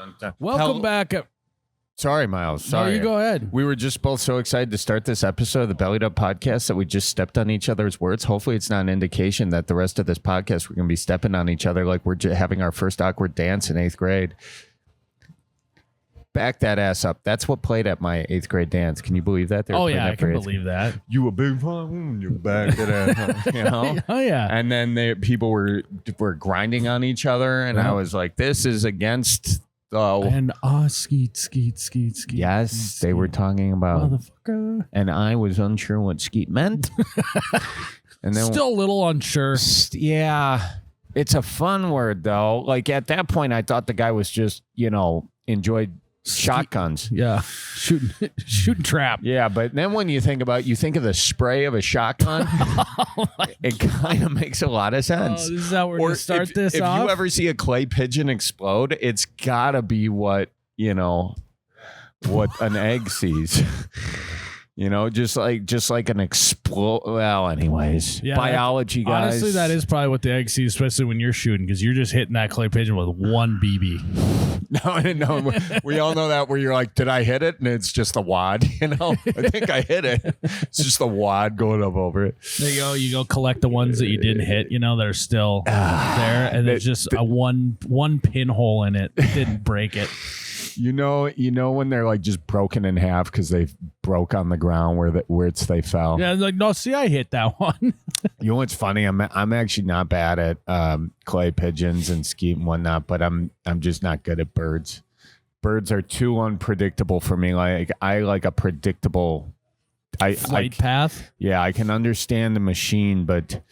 dun, dun. Welcome back. Sorry, Miles. Sorry. No, you go ahead. We were just both so excited to start this episode of the Bellied Up podcast that we just stepped on each other's words. Hopefully it's not an indication that the rest of this podcast we're going to be stepping on each other like we're having our first awkward dance in 8th grade. Back that ass up. That's what played at my 8th grade dance. Can you believe that? Oh, yeah, I can believe that. You a big fun, you back that ass up, you know? Oh, yeah. And then people were grinding on each other, and I was like, this is against... and skeet. Yes, they were talking about motherfucker. And I was unsure what skeet meant. And then still a little unsure. Yeah. It's a fun word though. Like at that point I thought the guy was just, enjoyed shotguns. Yeah. Shooting trap. Yeah, but then when you think of the spray of a shotgun, it kind of makes a lot of sense. Oh, this is how we're going to start this off? If you ever see a clay pigeon explode, it's got to be what an egg sees. Just like an explode. Well, anyways, yeah, biology, guys. Honestly, that is probably what the egg sees, especially when you're shooting, because you're just hitting that clay pigeon with one BB. No, we all know that where you're like, did I hit it? And it's just the wad, I think I hit it. It's just the wad going up over it. There you go. You go collect the ones that you didn't hit, that are still there. And there's just a one pinhole in it. Didn't break it. You know when they're like just broken in half because they broke on the ground where they fell. Yeah, like no, see, I hit that one. You know what's funny? I'm actually not bad at clay pigeons and skeet and whatnot, but I'm just not good at birds. Birds are too unpredictable for me. Like I like a predictable flight path. Yeah, I can understand the machine, but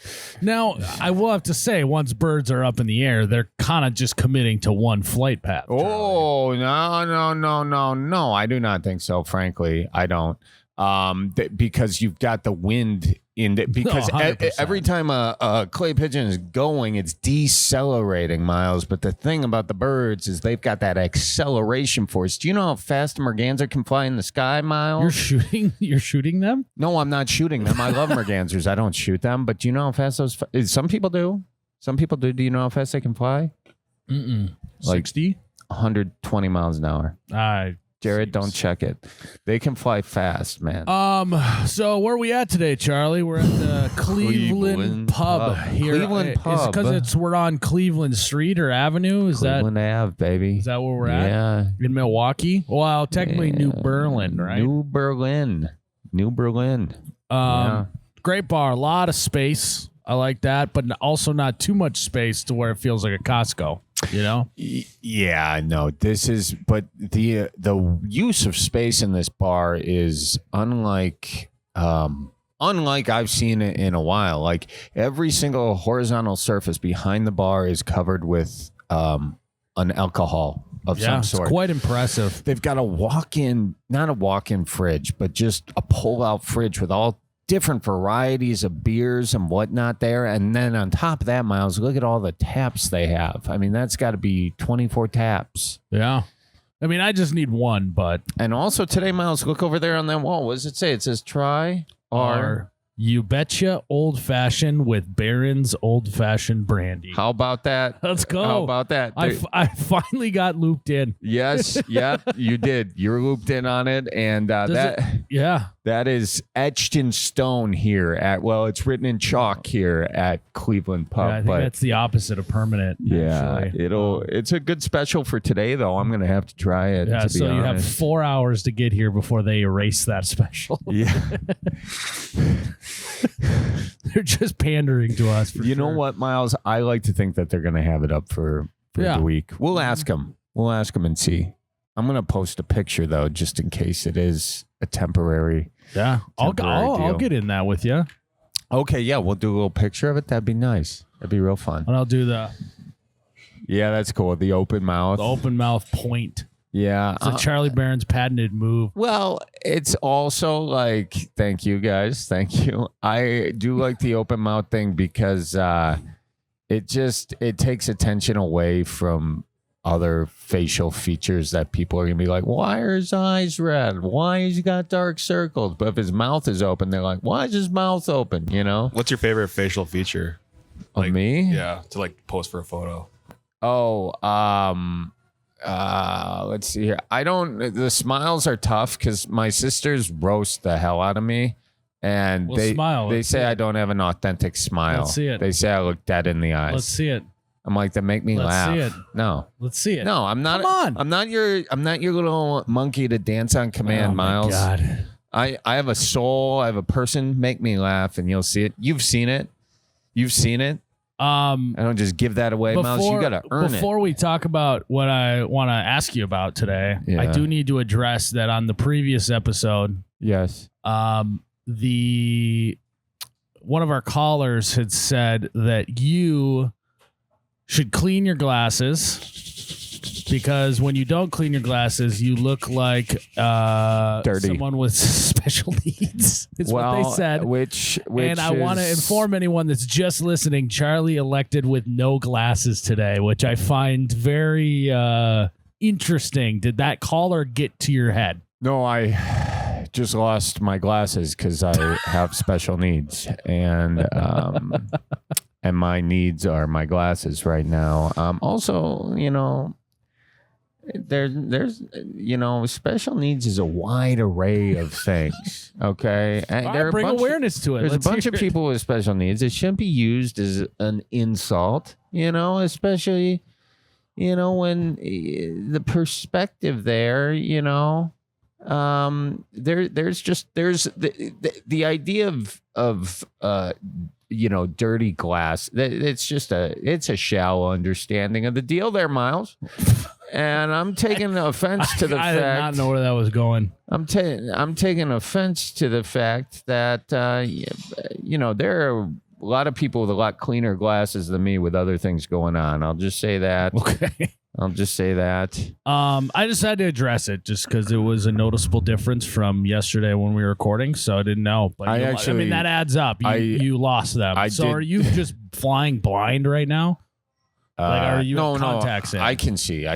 now I will have to say, once birds are up in the air, they're kind of just committing to one flight path. Oh, no! I do not think so. Frankly, I don't. Because you've got the wind in it. Because every time a clay pigeon is going, it's decelerating, Miles. But the thing about the birds is they've got that acceleration force. Do you know how fast a merganser can fly in the sky, Miles? You're shooting them? No, I'm not shooting them. I love mergansers. I don't shoot them. But do you know how fast those? Some people do. Some people do. Do you know how fast they can fly? Like 60, 120 miles an hour. Jared, don't check it. They can fly fast, man. So where are we at today, Charlie? We're at the Cleveland Pub here. Cleveland Pub. Because we're on Cleveland Street or Avenue. Is Cleveland Ave, baby. Is that where we're at? Yeah. In Milwaukee? Well, technically New Berlin, right? New Berlin. Great bar. A lot of space. I like that, but also not too much space to where it feels like a Costco. Yeah, no, but the use of space in this bar is unlike I've seen it in a while. Like every single horizontal surface behind the bar is covered with an alcohol of some sort. It's quite impressive. They've got not a walk-in fridge, but just a pull-out fridge with all different varieties of beers and whatnot there. And then on top of that, Miles, look at all the taps they have. I mean, that's got to be 24 taps. Yeah. I mean, I just need one, but... And also today, Miles, look over there on that wall. What does it say? It says try our... You betcha old-fashioned with Berens old-fashioned brandy. How about that? Let's go. How about that? I finally got looped in. Yes. Yeah, you did. You're looped in on it. And that is etched in stone here it's written in chalk here at Cleveland Pub. Yeah, I think that's the opposite of permanent. Yeah, actually. It's a good special for today, though. I'm going to have to try it. Yeah, so you have 4 hours to get here before they erase that special. Yeah. They're just pandering to us. You know what, Miles? I like to think that they're going to have it up for the week. We'll ask them. We'll ask them and see. I'm going to post a picture, though, just in case it is a temporary. Yeah, I'll get in that with you. Okay, yeah, we'll do a little picture of it. That'd be nice. That'd be real fun. And I'll do the... Yeah, that's cool. The open mouth. The open mouth point. Yeah. It's a Charlie Berens patented move. Well, it's also like, thank you guys. Thank you. I do like the open mouth thing because it takes attention away from other facial features that people are going to be like, why are his eyes red? Why has he got dark circles? But if his mouth is open, they're like, why is his mouth open? What's your favorite facial feature? Of me? Yeah, to post for a photo. Oh, Let's see here. The smiles are tough because my sisters roast the hell out of me. And Well, they smile. they Let's say see I it. don't have an authentic smile. Let's see it. They say I look dead in the eyes. Let's see it. I'm like, that make me Let's laugh. see it. No. Let's see it. No, I'm not. Come on. I'm not your little monkey to dance on command, Oh, my Miles. God. I have a soul. I have a person. Make me laugh, and you'll see it. You've seen it. You've seen it. I don't just give that away, Miles. You got to earn it. Before we talk about what I want to ask you about today, Yeah. I do need to address that on the previous episode, Yes. one of our callers had said that you should clean your glasses because when you don't clean your glasses, you look like Dirty. someone with special needs. Is what they said. Which And I want to is- inform anyone that's just listening, Charlie elected with no glasses today, which I find very interesting. Did that caller get to your head? No, I just lost my glasses because I have special needs, and my needs are my glasses right now. Also, there's special needs is a wide array of things. Okay, and All there right, are a bring bunch awareness to it. There's Let's a bunch hear of it. people with special needs. It shouldn't be used as an insult, especially, when the perspective there, there's the idea of dirty glass. It's a shallow understanding of the deal there, Miles. And I'm taking offense to the I fact. did not know where that was going. I'm taking offense to the fact that there are a lot of people with a lot cleaner glasses than me with other things going on. I'll just say that. Okay. I'll just say that. I just had to address it just because it was a noticeable difference from yesterday when we were recording, so I didn't know. But I mean, that adds up. You lost them. Are you just flying blind right now? Are you no, contacts in? I can see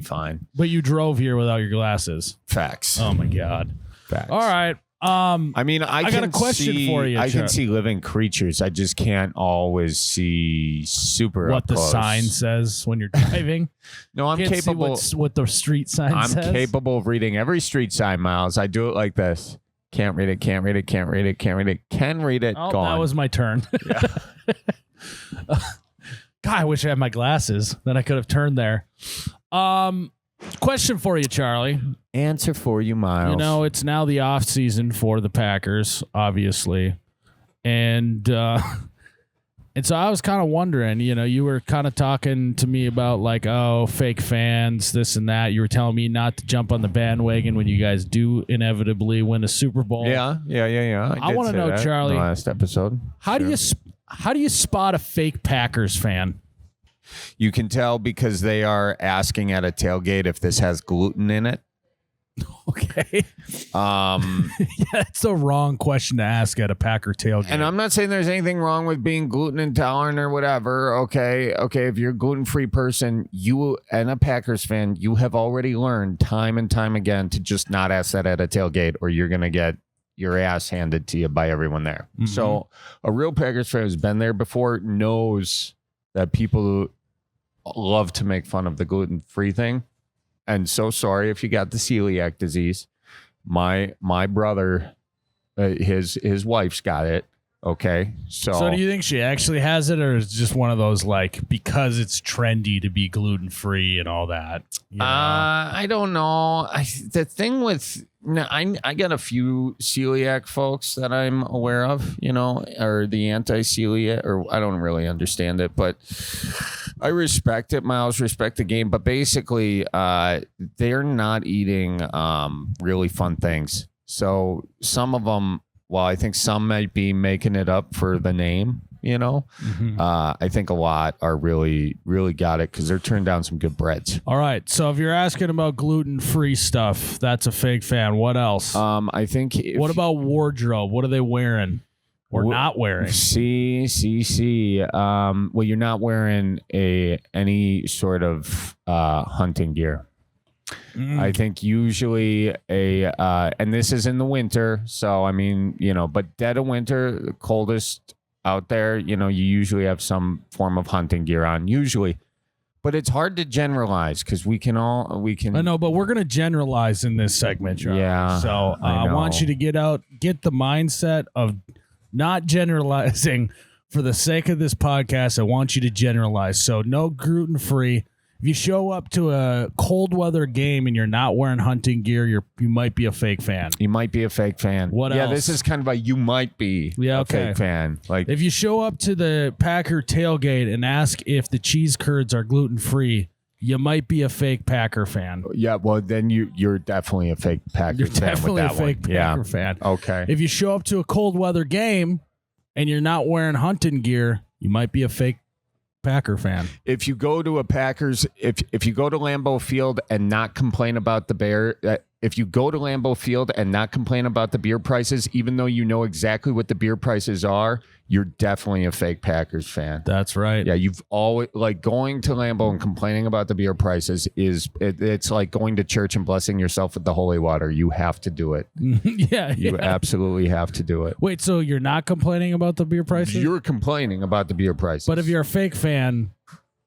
fine. But you drove here without your glasses. Facts. Oh my God. Facts. All right. I mean, I got a question for you, I can Chuck. see living creatures. I just can't always see super what up the close. sign says when you're driving. No, I'm Can't capable. see what the street sign I'm says. capable of reading every street sign, Miles. I do it like this. Can't read it. Can't read it. Can't read it. Can't read it. Can read it. Oh, Gone. that was my turn. God, I wish I had my glasses. Then I could have turned there. Question for you, Charlie. Answer for you, Miles. It's now the off season for the Packers, obviously, and so I was kind of wondering. You were kind of talking to me about fake fans, this and that. You were telling me not to jump on the bandwagon when you guys do inevitably win a Super Bowl. Yeah. I want to know, Charlie, in the last episode. how do you spot a fake Packers fan? You can tell because they are asking at a tailgate if this has gluten in it. Okay. That's the wrong question to ask at a Packer tailgate. And I'm not saying there's anything wrong with being gluten intolerant or whatever. Okay. If you're a gluten-free person, you and a Packers fan, you have already learned time and time again to just not ask that at a tailgate, or you're going to get your ass handed to you by everyone there. Mhm. So a real Packers fan who's been there before knows that people love to make fun of the gluten-free thing. And so sorry if you got the celiac disease. My brother, his wife's got it. Okay, so do you think she actually has it, or is it just one of those because it's trendy to be gluten free and all that? I don't know. The thing with I got a few celiac folks that I'm aware of, or the anti-celiac, or I don't really understand it, but I respect it. Miles, respect the game, but basically, they're not eating really fun things. So some of them, well, I think some might be making it up for the name. Mm-hmm. I think a lot are really, really got it because they're turning down some good breads. All right. So if you're asking about gluten free stuff, that's a fake fan. What else? I think. What about wardrobe? What are they wearing or not wearing? See. Well, you're not wearing any sort of hunting gear. I think usually and this is in the winter, so I mean, but dead of winter, the coldest out there, you usually have some form of hunting gear on, usually. But it's hard to generalize because we can. I know, but we're gonna generalize in this segment, Charlie. Yeah, So I want you to get the mindset of not generalizing for the sake of this podcast. I want you to generalize. So no gluten free. If you show up to a cold weather game and you're not wearing hunting gear, you might be a fake fan. You might be a fake fan. What else? Yeah, this is kind of a you might be a fake fan. Like if you show up to the Packer tailgate and ask if the cheese curds are gluten free, you might be a fake Packer fan. Yeah, well then you're definitely a fake Packer fan. Definitely a fake Packer fan. Okay. If you show up to a cold weather game and you're not wearing hunting gear, you might be a fake Packer fan. If you go to a Packers, if you go to Lambeau Field and not complain about the if you go to Lambeau Field and not complain about the beer prices, even though you know exactly what the beer prices are, you're definitely a fake Packers fan. That's right. Yeah, you've always like going to Lambeau and complaining about the beer prices it's like going to church and blessing yourself with the holy water. You have to do it. You absolutely have to do it. Wait, so you're not complaining about the beer prices? You're complaining about the beer prices. But if you're a fake fan,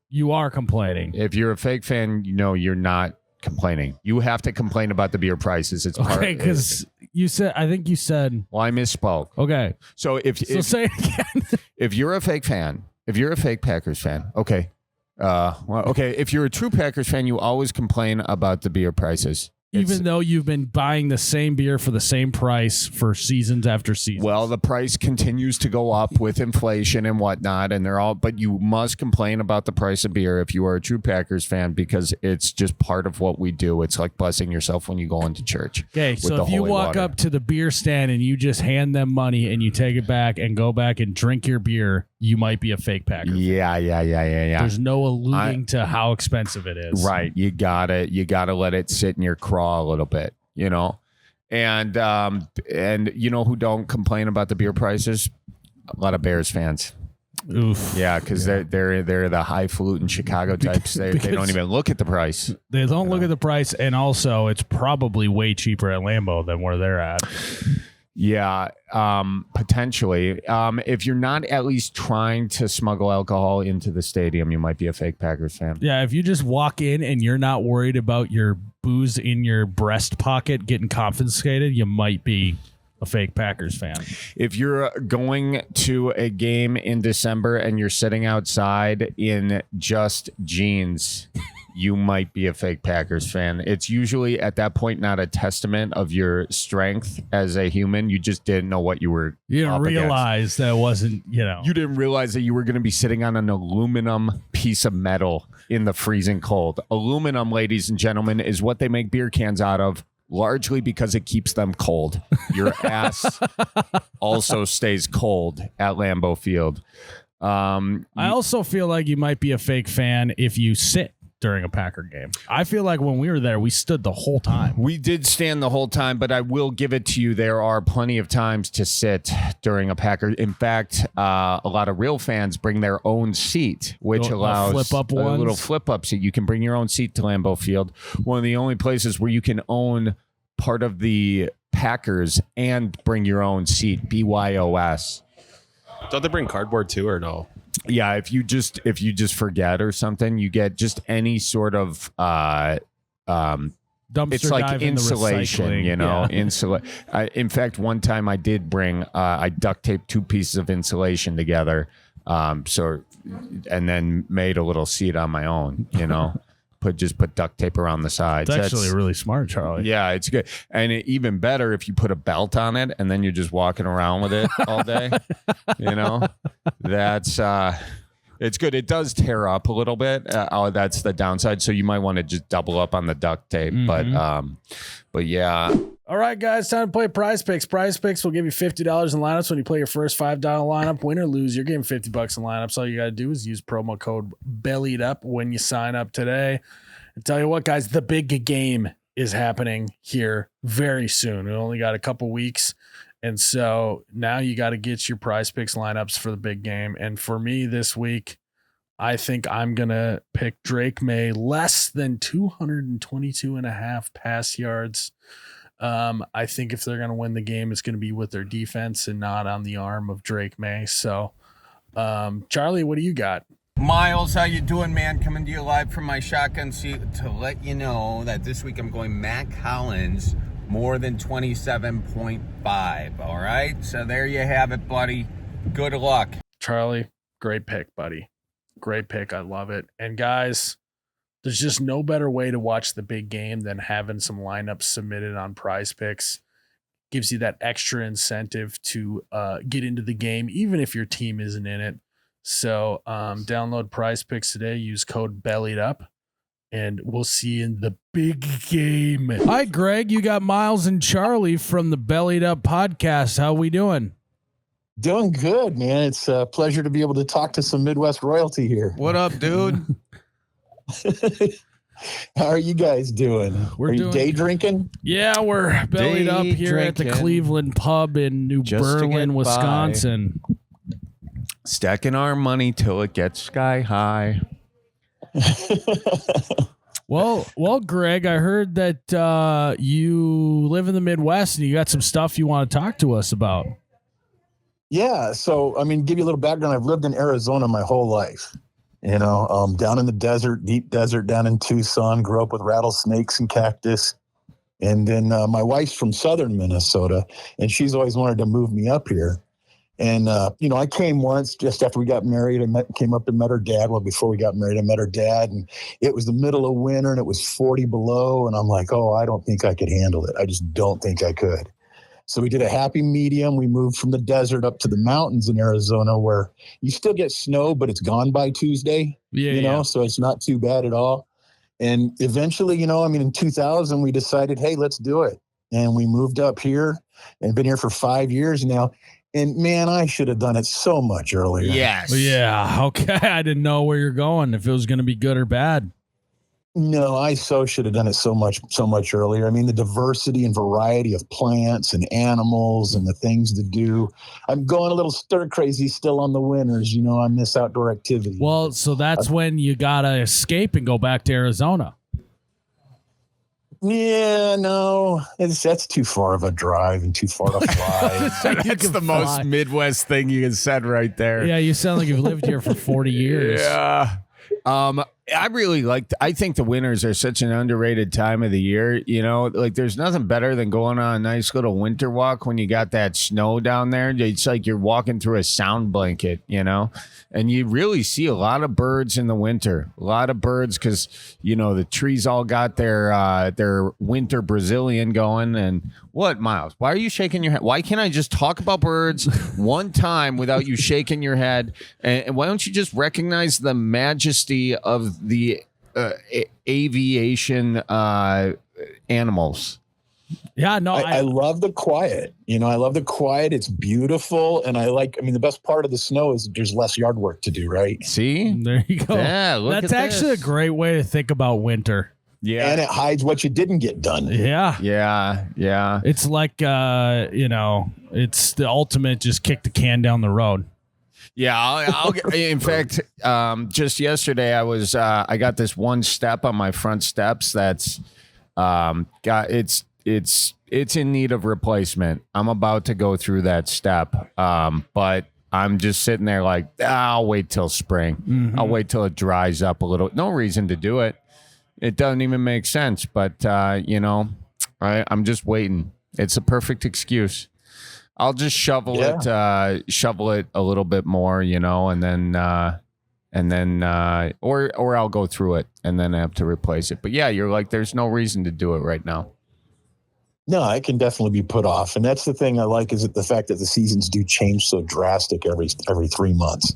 you are complaining. If you're a fake fan, you're not complaining. You have to complain about the beer prices. It's okay, because I think you said. Well, I misspoke. Okay, so say it again. If you're a fake fan, if you're a fake Packers fan, okay, if you're a true Packers fan, you always complain about the beer prices. Even though you've been buying the same beer for the same price for seasons after season. Well, the price continues to go up with inflation and whatnot, and but you must complain about the price of beer if you are a true Packers fan because it's just part of what we do. It's like blessing yourself when you go into church. Okay, so if you walk up to the beer stand and you just hand them money and you take it back and go back and drink your beer, you might be a fake Packer fan. Yeah. There's no alluding to how expensive it is. Right. You gotta let it sit in your craw a little bit, and you know who don't complain about the beer prices? A lot of Bears fans. Oof. Yeah, because they're the highfalutin Chicago types. They don't even look at the price. They don't look at the price, and also it's probably way cheaper at Lambeau than where they're at. Yeah, potentially. If you're not at least trying to smuggle alcohol into the stadium, you might be a fake Packers fan. Yeah, if you just walk in and you're not worried about your booze in your breast pocket getting confiscated, you might be a fake Packers fan. If you're going to a game in December and you're sitting outside in just jeans, you might be a fake Packers fan. It's usually at that point not a testament of your strength as a human. You just didn't know what you were. You didn't realize that wasn't, You didn't realize that you were going to be sitting on an aluminum piece of metal in the freezing cold. Aluminum, ladies and gentlemen, is what they make beer cans out of. Largely because it keeps them cold. Your ass also stays cold at Lambeau Field. I also feel like you might be a fake fan if you sit during a Packer game. I feel like when we were there, we stood the whole time. We did stand the whole time, but I will give it to you. There are plenty of times to sit during a Packer. In fact, a lot of real fans bring their own seat, which allows flip-up a little flip-up seat. You can bring your own seat to Lambeau Field. One of the only places where you can own part of the Packers and bring your own seat. BYOS. Don't they bring cardboard too, or no? Yeah, if you just forget or something, you get just any sort of dumpster it's like insulation, Yeah. In fact, one time I did bring I duct taped two pieces of insulation together, and then made a little seat on my own, put duct tape around the sides. It's actually really smart, Charlie. Yeah, it's good. And even better if you put a belt on it and then you're just walking around with it all day. That's it's good. It does tear up a little bit. That's the downside. So you might want to just double up on the duct tape. Mm-hmm. But yeah. All right, guys, time to play Prize Picks. Prize Picks will give you $50 in lineups when you play your first $5 lineup. Win or lose, you're getting $50 in lineups. All you got to do is use promo code BELLIED when you sign up today. And tell you what, guys, the big game is happening here very soon. We only got a couple weeks. And so now you got to get your Prize Picks lineups for the big game. And for me this week, I think I'm going to pick Drake May less than 222.5 pass yards. I think if they're going to win the game, it's going to be with their defense and not on the arm of Drake May. So, Charlie, what do you got? Miles, how you doing, man? Coming to you live from my shotgun seat to let you know that this week I'm going Mac Hollins more than 27.5. All right, so there you have it, buddy. Good luck. Charlie, great pick, buddy. Great pick. I love it. And guys, there's just no better way to watch the big game than having some lineups submitted on Prize Picks. Gives you that extra incentive to get into the game, even if your team isn't in it. So download Prize Picks today. Use code BELLIEDUP, and we'll see you in the big game. Hi, Greg. You got Miles and Charlie from the Bellied Up podcast. How we doing? Doing good, man. It's a pleasure to be able to talk to some Midwest royalty here. What up, dude? How are you guys doing? Are you day drinking? Yeah, we're bellied up here at the Cleveland Pub in New Berlin, Wisconsin. Stacking our money till it gets sky high. Well, Greg, I heard that you live in the Midwest and you got some stuff you want to talk to us about. Yeah. So, I mean, give you a little background. I've lived in Arizona my whole life. You know, down in the desert, deep desert, down in Tucson, grew up with rattlesnakes and cactus. And then my wife's from southern Minnesota, and she's always wanted to move me up here. And, you know, I came once just after we got married. Came up and met her dad. Well, before we got married, I met her dad, and it was the middle of winter, and it was 40 below. And I'm like, oh, I don't think I could handle it. I just don't think I could. So we did a happy medium. We moved from the desert up to the mountains in Arizona where you still get snow, but it's gone by Tuesday, you know, so it's not too bad at all. And eventually, you know, I mean, in 2000, we decided, hey, let's do it. And we moved up here and been here for 5 years now. And man, I should have done it so much earlier. Yes. Yeah. Okay. I didn't know where you're going, if it was going to be good or bad. No, I should have done it so much earlier. I mean, the diversity and variety of plants and animals and the things to do. I'm going a little stir crazy still on the winters. You know, I miss outdoor activity. Well, so that's when you got to escape and go back to Arizona. Yeah, no, that's too far of a drive and too far to fly. It's the most Midwest thing you said right there. Yeah, you sound like you've lived here for 40 years. Yeah. I think the winters are such an underrated time of the year. You know, like there's nothing better than going on a nice little winter walk when you got that snow down there. It's like you're walking through a sound blanket, you know, and you really see a lot of birds in the winter, a lot of birds because, you know, the trees all got their winter Brazilian going. And what, Miles? Why are you shaking your head? Why can't I just talk about birds one time without you shaking your head? And why don't you just recognize the majesty of the aviation animals? Yeah, no, I love the quiet. You know, I love the quiet. It's beautiful. And the best part of the snow is there's less yard work to do, right? See? There you go. Yeah, that's actually a great way to think about winter. Yeah. And it hides what you didn't get done. Yeah. Yeah. It's like, you know, it's the ultimate just kick the can down the road. Yeah, in fact, just yesterday I got this one step on my front steps that's it's in need of replacement. I'm about to go through that step, but I'm just sitting there like, I'll wait till spring. Mm-hmm. I'll wait till it dries up a little. No reason to do it. It doesn't even make sense, but you know, I'm just waiting. It's a perfect excuse. I'll just shovel it a little bit more, you know, and then or I'll go through it and then I have to replace it. But yeah, you're like, there's no reason to do it right now. No, it can definitely be put off. And that's the thing I like is the fact that the seasons do change so drastic every 3 months.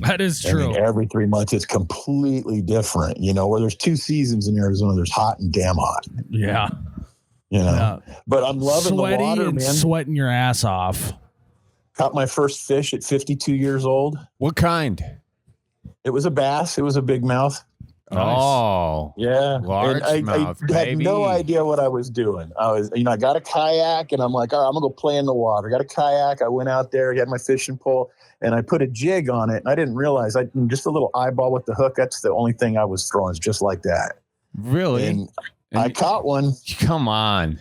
That is true. I mean, every 3 months, it's completely different. You know, where there's 2 seasons in Arizona, there's hot and damn hot. Yeah. You know, but I'm loving sweaty the water, and man. Sweating your ass off. Caught my first fish at 52 years old. What kind? It was a bass. It was a big mouth. Nice. Oh, yeah. Largemouth, I had no idea what I was doing. I got a kayak and I'm like, all right, I'm gonna go play in the water. Got a kayak. I went out there, had my fishing pole, and I put a jig on it. And I didn't realize just a little eyeball with the hook. That's the only thing I was throwing, just like that. Really? And I caught one. Come on.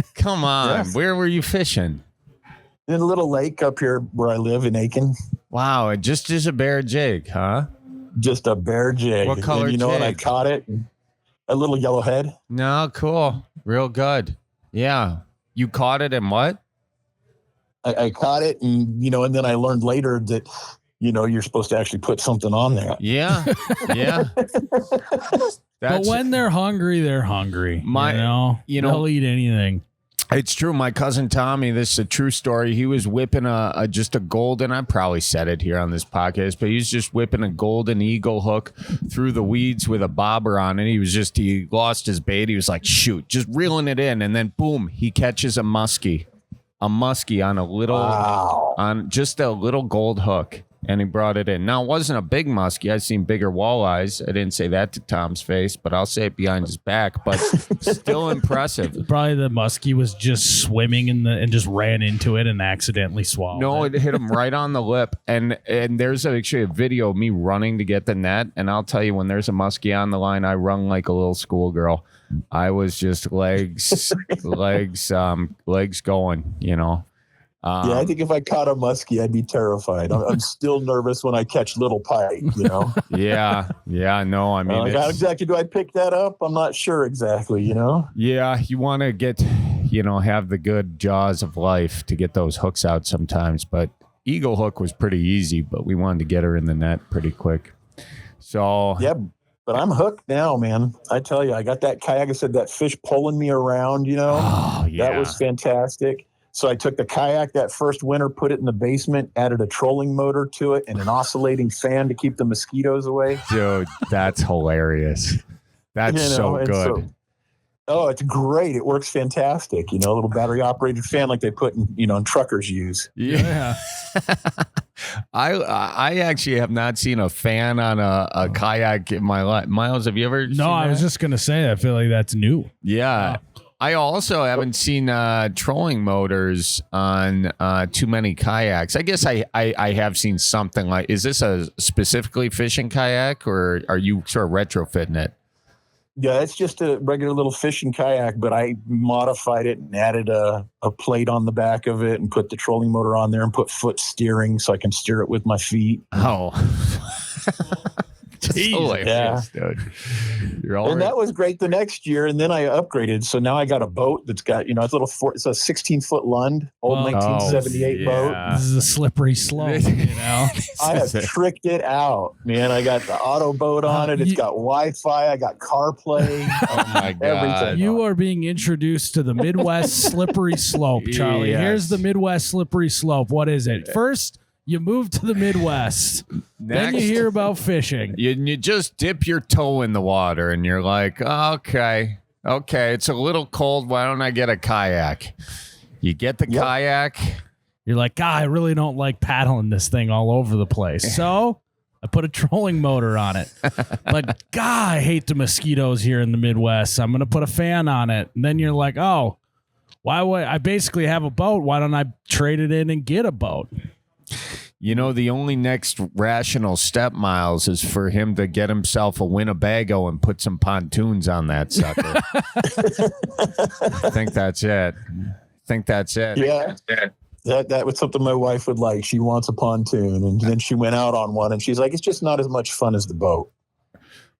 Yes. Where were you fishing? In a little lake up here where I live in Aiken. Wow, it just is a bare jig, huh? Just a bear jig. What color and, and I jig? caught it. A little yellow head. No, cool. Real good. Yeah. You caught it in what? I caught it, and and then I learned later that you're supposed to actually put something on there. Yeah. Yeah. But when they're hungry, they're hungry. They'll eat anything. It's true. My cousin Tommy, this is a true story. He was whipping just a golden, I probably said it here on this podcast, but he was just whipping a golden eagle hook through the weeds with a bobber on it. He lost his bait. He was like, shoot, just reeling it in. And then boom, he catches a muskie on a little, on just a little gold hook. And he brought it in. Now, it wasn't a big muskie. I've seen bigger walleyes. I didn't say that to Tom's face, but I'll say it behind his back. But still impressive. Probably the muskie was just swimming and just ran into it and accidentally swallowed. No, it hit him right on the lip. And there's actually a video of me running to get the net. And I'll tell you, when there's a muskie on the line, I run like a little schoolgirl. I was just legs going, Yeah, I think if I caught a muskie, I'd be terrified. I'm still nervous when I catch little pike, Yeah, no, I mean, how exactly do I pick that up? I'm not sure exactly, Yeah, you want to get, have the good jaws of life to get those hooks out sometimes. But eagle hook was pretty easy, but we wanted to get her in the net pretty quick. So yeah, but I'm hooked now, man. I tell you, I got that kayak. I said that fish pulling me around. Oh, yeah. That was fantastic. So I took the kayak that first winter, put it in the basement, added a trolling motor to it and an oscillating fan to keep the mosquitoes away. Dude, that's hilarious. That's so good. It's great. It works fantastic. A little battery operated fan like they put in truckers use. Yeah. I actually have not seen a fan on a kayak in my life. Miles, have you ever seen I that? was just going to say, I feel like that's new. Yeah. I also haven't seen trolling motors on too many kayaks. I guess I have seen something like, is this a specifically fishing kayak or are you sort of retrofitting it? Yeah, it's just a regular little fishing kayak, but I modified it and added a plate on the back of it and put the trolling motor on there and put foot steering so I can steer it with my feet. Oh. Yeah. Dude. And that was great the next year. And then I upgraded. So now I got a boat that's got, it's it's a 16-foot Lund, old 1978 boat. This is a slippery slope, I have tricked it out, man. I got the auto boat on it. It's got Wi-Fi. I got CarPlay. Oh my God. Everything. You are being introduced to the Midwest slippery slope, Charlie. Yes. Here's the Midwest slippery slope. What is it? First, you move to the Midwest. Then you hear about fishing. You just dip your toe in the water and you're like, okay, it's a little cold. Why don't I get a kayak? You get the kayak. You're like, God, I really don't like paddling this thing all over the place. So I put a trolling motor on it. But God, I hate the mosquitoes here in the Midwest. I'm going to put a fan on it. And then you're like, oh, why would I basically have a boat? Why don't I trade it in and get a boat? The only next rational step, Miles, is for him to get himself a Winnebago and put some pontoons on that sucker. I think that's it. Yeah. That was something my wife would like. She wants a pontoon. And then she went out on one and she's like, it's just not as much fun as the boat.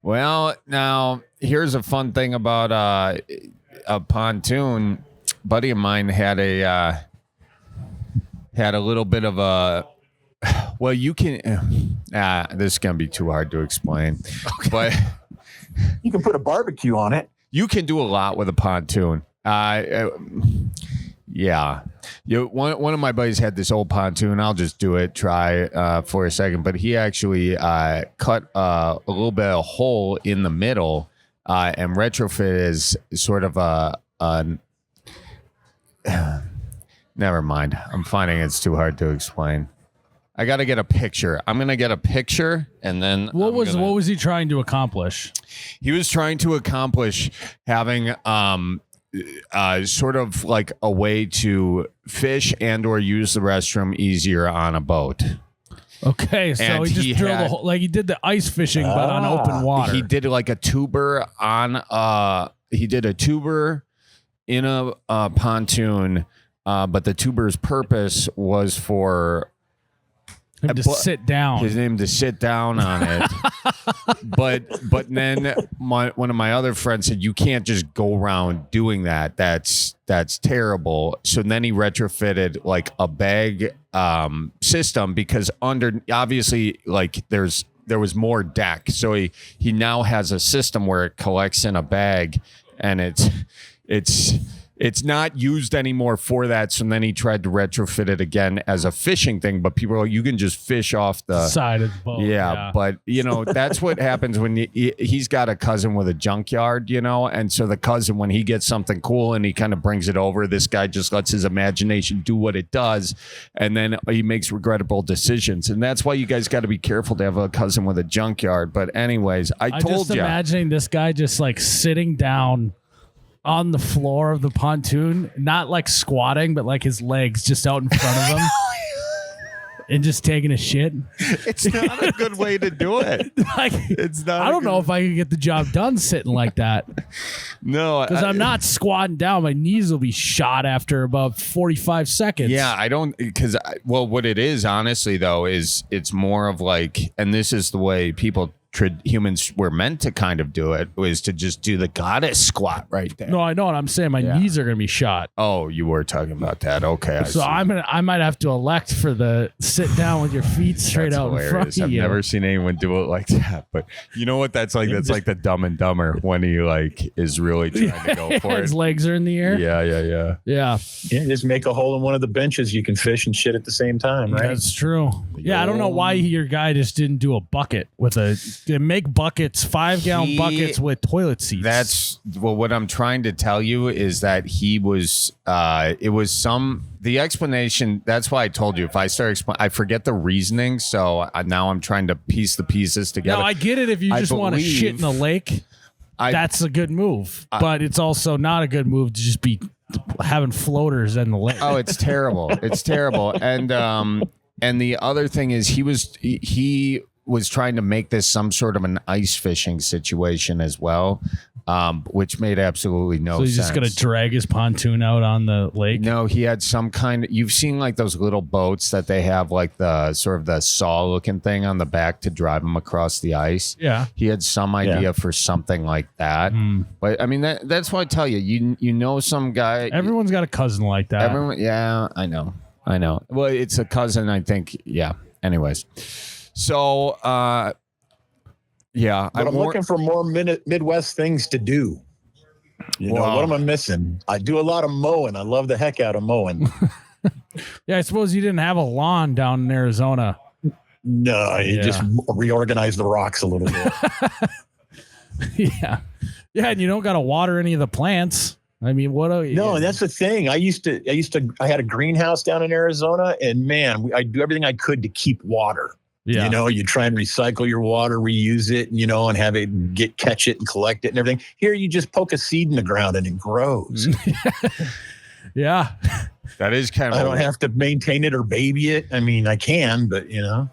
Well, now here's a fun thing about a pontoon. A buddy of mine had a little bit of a, well, you can, this is going to be too hard to explain, but you can put a barbecue on it. You can do a lot with a pontoon. Yeah. One of my buddies had this old pontoon. I'll just try for a second, but he actually cut a little bit of a hole in the middle and retrofit as sort of never mind. I'm finding it's too hard to explain. I got to get a picture. I'm going to get a picture and then what was he trying to accomplish? He was trying to accomplish having sort of like a way to fish and or use the restroom easier on a boat. Okay, so and he just drilled a hole, like he did the ice fishing, but on open water. He did like a tuber he did a tuber in a pontoon, but the tuber's purpose was for him to sit down. His name to sit down on it. but then one of my other friends said you can't just go around doing that. That's terrible. So then he retrofitted like a bag system because obviously like there was more deck. So he now has a system where it collects in a bag and it's not used anymore for that. So then he tried to retrofit it again as a fishing thing, but people are like, you can just fish off the side of the boat. Yeah. But that's what happens when he's got a cousin with a junkyard, and so the cousin, when he gets something cool and he kind of brings it over, this guy just lets his imagination do what it does. And then he makes regrettable decisions. And that's why you guys got to be careful to have a cousin with a junkyard. But anyways, I told you. Imagining this guy just like sitting down on the floor of the pontoon, not like squatting, but like his legs just out in front of him and just taking a shit. It's not a good way to do it. It's not. I don't know if I can get the job done sitting like that. No, because I'm not squatting down. My knees will be shot after about 45 seconds. Yeah, I don't, because, what it is, honestly, though, is it's more of like, and this is the way humans were meant to kind of do it, was to just do the goddess squat right there. No, I know what I'm saying. My knees are going to be shot. Oh, you were talking about that. Okay. So I might have to elect for the sit down with your feet straight out in front of you. I've never seen anyone do it like that. But you know what? That's like like the Dumb and Dumber when he like is really trying to go for it. His legs are in the air. Yeah. Yeah. Just make a hole in one of the benches. You can fish and shit at the same time, right? That's true. Yeah, I don't know why your guy just didn't do a bucket with make buckets, 5-gallon buckets with toilet seats. What I'm trying to tell you is that he was, the explanation, that's why I told you, if I start explaining, I forget the reasoning, so now I'm trying to piece the pieces together. No, I get it if you just want to shit in a lake. That's a good move, but it's also not a good move to just be having floaters in the lake. Oh, it's terrible. It's terrible. And the other thing is he was trying to make this some sort of an ice fishing situation as well, which made absolutely no sense. So he's just going to drag his pontoon out on the lake? No, he had some kind of, you've seen like those little boats that they have like the sort of the saw looking thing on the back to drive them across the ice. Yeah. He had some idea for something like that. But I mean, that's why I tell you, some guy. Everyone's got a cousin like that. Yeah, I know. Well, it's a cousin, I think. Yeah. Anyways. So, but I'm looking for more Midwest things to do. What am I missing? I do a lot of mowing. I love the heck out of mowing. Yeah, I suppose you didn't have a lawn down in Arizona. No, you just reorganize the rocks a little bit. Yeah, and you don't got to water any of the plants. I mean, No, and that's the thing. I had a greenhouse down in Arizona, and man, I do everything I could to keep water. Yeah. You try and recycle your water, reuse it, and have it catch it and collect it and everything. Here, you just poke a seed in the ground and it grows. Yeah. That is kind of. I don't have to maintain it or baby it. I mean, I can, but Yeah.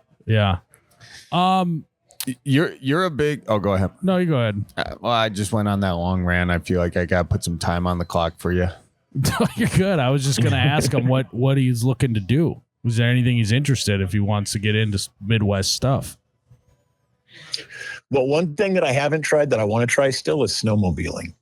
You're a big. Oh, go ahead. No, you go ahead. Well, I just went on that long rant. I feel like I got to put some time on the clock for you. You're good. I was just going to ask him what he's looking to do. Was there anything he's interested if he wants to get into Midwest stuff? Well, one thing that I haven't tried that I want to try still is snowmobiling.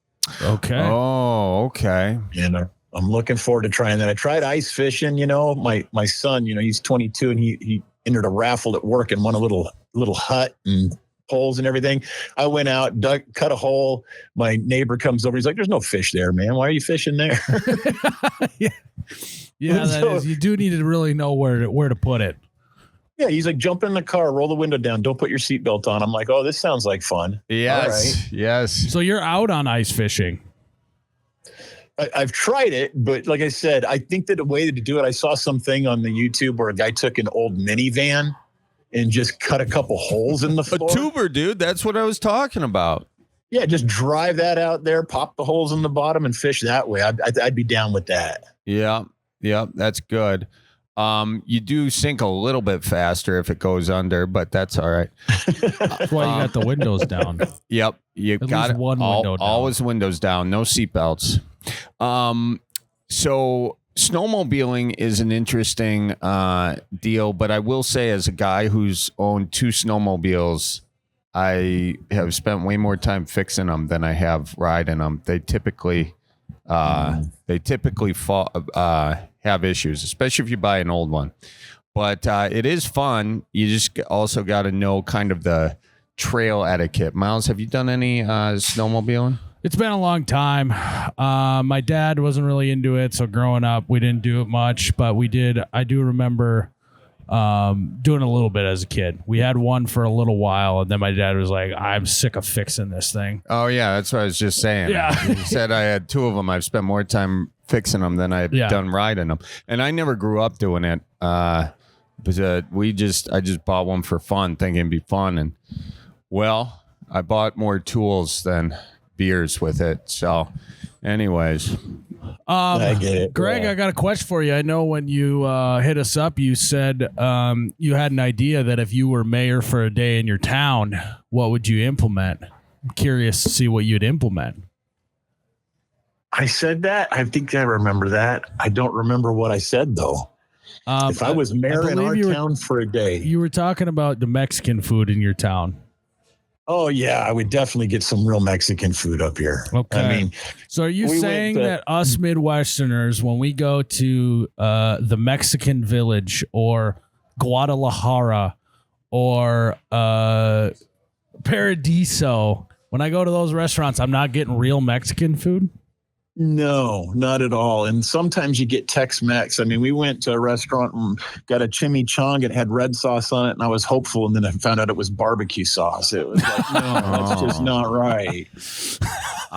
Okay. Oh, okay. I'm looking forward to trying that. I tried ice fishing. My son, he's 22 and he entered a raffle at work and won a little hut and poles and everything. I went out, cut a hole. My neighbor comes over. He's like, "There's no fish there, man. Why are you fishing there?" Yeah, you do need to really know where to put it. Yeah, he's like, "Jump in the car, roll the window down, don't put your seatbelt on." I'm like, "Oh, this sounds like fun." Yes, right. Yes. So you're out on ice fishing. I've tried it, but like I said, I think that the way to do it, I saw something on the YouTube where a guy took an old minivan and just cut a couple holes in the floor. A tuber, dude. That's what I was talking about. Yeah, just drive that out there, pop the holes in the bottom, and fish that way. I'd be down with that. Yeah, that's good. You do sink a little bit faster if it goes under, but that's all right. That's why you got the windows down. Yep, you got it. Window down. Always windows down, no seatbelts. So snowmobiling is an interesting deal, but I will say, as a guy who's owned 2 snowmobiles, I have spent way more time fixing them than I have riding them. They typically have issues, especially if you buy an old one. But it is fun. You just also got to know kind of the trail etiquette. Miles, have you done any snowmobiling? It's been a long time. My dad wasn't really into it, so growing up, we didn't do it much. But we did. I do remember doing a little bit as a kid. We had one for a little while, and then my dad was like, "I'm sick of fixing this thing." Oh yeah, that's what I was just saying. Yeah. You said I had 2 of them. I've spent more time fixing them than I've done riding them, and I never grew up doing it. But I just bought one for fun, thinking it'd be fun, and well, I bought more tools than beers with it. So, anyways. I get it. Greg, Yeah. I got a question for you. I know when you hit us up, you said you had an idea that if you were mayor for a day in your town, what would you implement? I'm curious to see what you'd implement. I said that. I think I remember that. I don't remember what I said, though. If I was mayor in our town for a day. You were talking about the Mexican food in your town. Oh, yeah. I would definitely get some real Mexican food up here. Okay. I mean, so are you saying that us Midwesterners, when we go to the Mexican Village or Guadalajara or Paradiso, when I go to those restaurants, I'm not getting real Mexican food? no, not at all. And sometimes you get Tex-Mex. I mean, we went to a restaurant and got a chimichanga. It had red sauce on it, and I was hopeful. And then I found out it was barbecue sauce. It was like, no, that's just not right.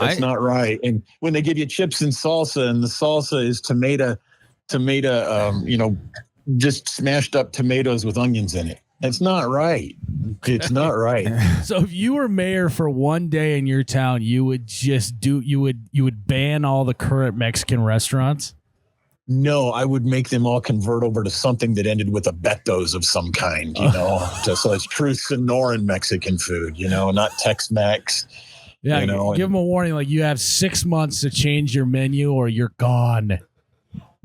That's not right. And when they give you chips and salsa, and the salsa is tomato, just smashed up tomatoes with onions in it. It's not right. It's not right. So if you were mayor for one day in your town, you would you would ban all the current Mexican restaurants? No, I would make them all convert over to something that ended with a Beto's of some kind, just so it's true Sonoran Mexican food, not Tex-Mex. Yeah, give them a warning, like you have 6 months to change your menu or you're gone.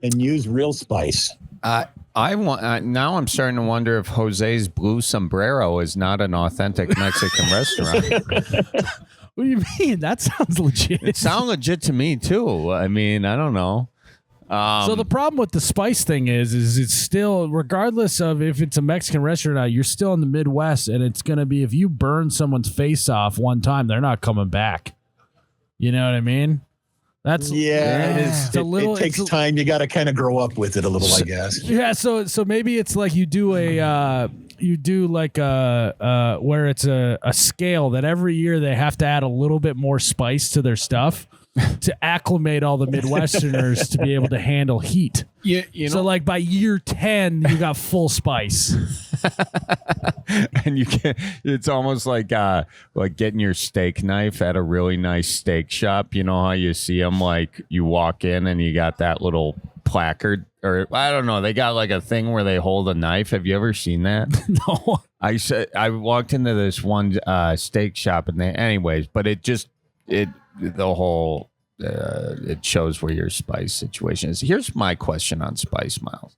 And use real spice. I want now. I'm starting to wonder if Jose's Blue Sombrero is not an authentic Mexican restaurant. What do you mean? That sounds legit. It sounds legit to me too. I mean, I don't know. So the problem with the spice thing is it's still, regardless of if it's a Mexican restaurant or not, you're still in the Midwest, and it's going to be, if you burn someone's face off one time, they're not coming back. You know what I mean? That's it takes time. You got to kind of grow up with it a little, I guess. Yeah. So maybe it's like you do where it's a scale that every year they have to add a little bit more spice to their stuff to acclimate all the Midwesterners to be able to handle heat. So like by year 10, you got full spice. And you can, it's almost like getting your steak knife at a really nice steak shop. You know how you see them, like you walk in and you got that little placard, or I don't know, they got like a thing where they hold a knife. Have you ever seen that? No. I walked into this one steak shop, and it shows where your spice situation is. Here's my question on spice, Miles.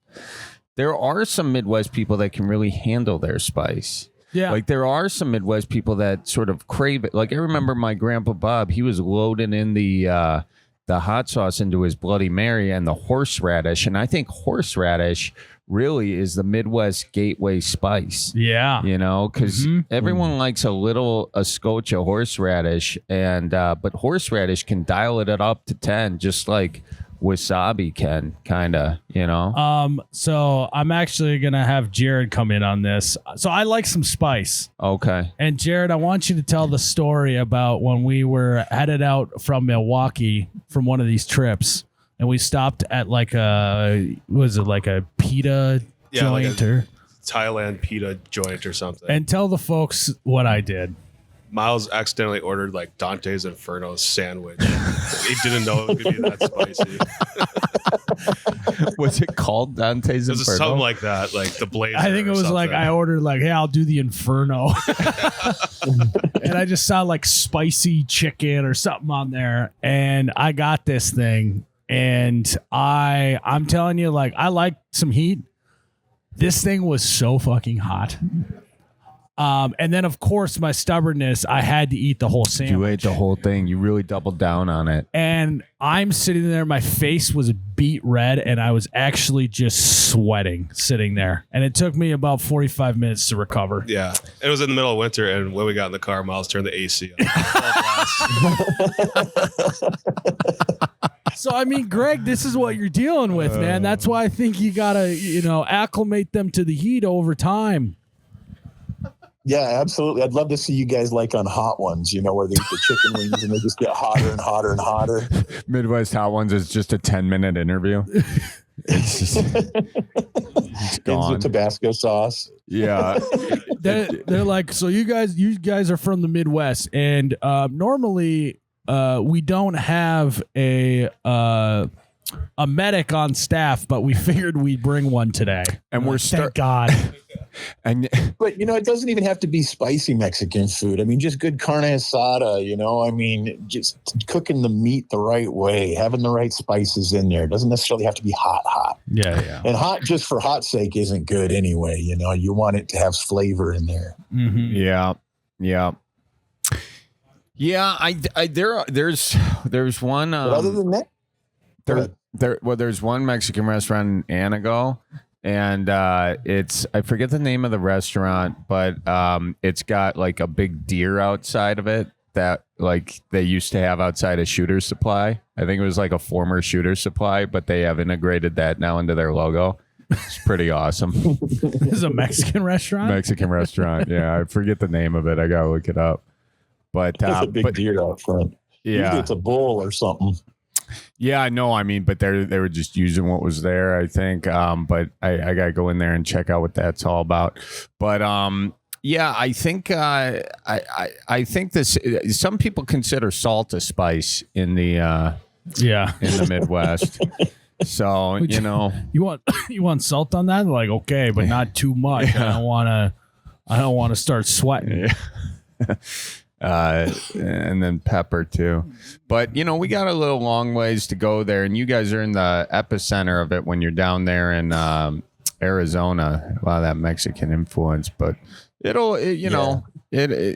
There are some Midwest people that can really handle their spice. Yeah. Like there are some Midwest people that sort of crave it. Like I remember my grandpa Bob, he was loading in the hot sauce into his Bloody Mary and the horseradish. And I think horseradish really is the Midwest gateway spice. Yeah. Because everyone likes a scotch of horseradish, and but horseradish can dial it up to 10, just like wasabi can, kind of, So I'm actually going to have Jared come in on this. So I like some spice. Okay. And Jared, I want you to tell the story about when we were headed out from Milwaukee from one of these trips, and we stopped at like a pita joint, like a or Thailand pita joint or something. and tell the folks what I did. Miles accidentally ordered like Dante's Inferno sandwich. He didn't know it would be that spicy. Was it called Dante's It was Inferno? something like that, like the blazer. I think it was like I ordered like, hey, I'll do the Inferno, and I just saw like spicy chicken or something on there, and I got this thing, and I'm telling you, like, I like some heat. This thing was so fucking hot. And then, of course, my stubbornness, I had to eat the whole sandwich. You ate the whole thing. You really doubled down on it. And I'm sitting there, my face was beet red, and I was actually just sweating sitting there. And it took me about 45 minutes to recover. Yeah. It was in the middle of winter, and when we got in the car, Miles turned the AC on. So, I mean, Greg, this is what you're dealing with, man. That's why I think you got to, acclimate them to the heat over time. Yeah, absolutely. I'd love to see you guys like on Hot Ones, where they eat the chicken wings and they just get hotter and hotter and hotter. Midwest Hot Ones is just a 10-minute interview. It's just it's gone. With Tabasco sauce. Yeah. They're like, so you guys are from the Midwest, and normally we don't have a medic on staff, but we figured we'd bring one today. And we're thank God. But it doesn't even have to be spicy Mexican food. I mean, just good carne asada, I mean, just cooking the meat the right way, having the right spices in there. It doesn't necessarily have to be hot. Yeah. And hot just for hot's sake isn't good anyway. You want it to have flavor in there. Mm-hmm. Yeah. There's one. But other than that, there's one Mexican restaurant in Anago, and I forget the name of the restaurant, but it's got like a big deer outside of it that like they used to have outside a Shooter Supply. I think it was like a former Shooter Supply, but they have integrated that now into their logo. It's pretty awesome. This is a Mexican restaurant? Mexican restaurant. Yeah, I forget the name of it. I gotta look it up. But there's a big deer out front. Yeah, usually it's a bull or something. Yeah, I know. I mean, but they were just using what was there, I think. But I gotta go in there and check out what that's all about. But yeah, I think I think this. Some people consider salt a spice in the in the Midwest. So you want salt on that? Like, okay, but not too much. Yeah. I don't want to start sweating. Yeah. And then pepper too, but we got a little long ways to go there, and you guys are in the epicenter of it when you're down there in Arizona. A lot of that Mexican influence, but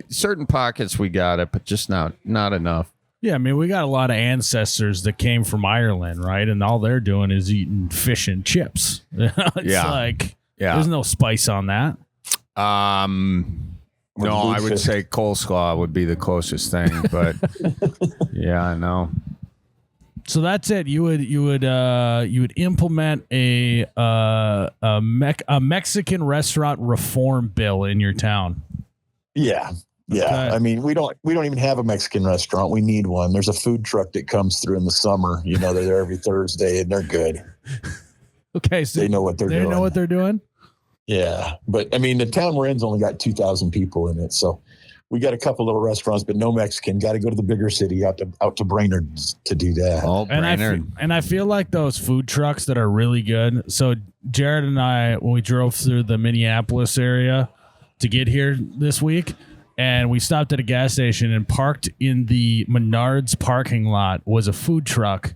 certain pockets we got it, but just not enough. Yeah, I mean, we got a lot of ancestors that came from Ireland, right? And all they're doing is eating fish and chips. There's no spice on that. No, I would say coleslaw would be the closest thing, but yeah, I know. So that's it. You would implement a Mexican restaurant reform bill in your town. Yeah. Yeah. Okay. I mean, we don't even have a Mexican restaurant. We need one. There's a food truck that comes through in the summer. They're there every Thursday and they're good. Okay. So they know what they're doing. They know what they're doing? Yeah. But I mean, the town we're in's only got 2,000 people in it. So we got a couple little restaurants, but no Mexican. Got to go to the bigger city out to Brainerd to do that. Oh, Brainerd. And I feel like those food trucks that are really good. So Jared and I, when we drove through the Minneapolis area to get here this week, and we stopped at a gas station and parked in the Menards parking lot, was a food truck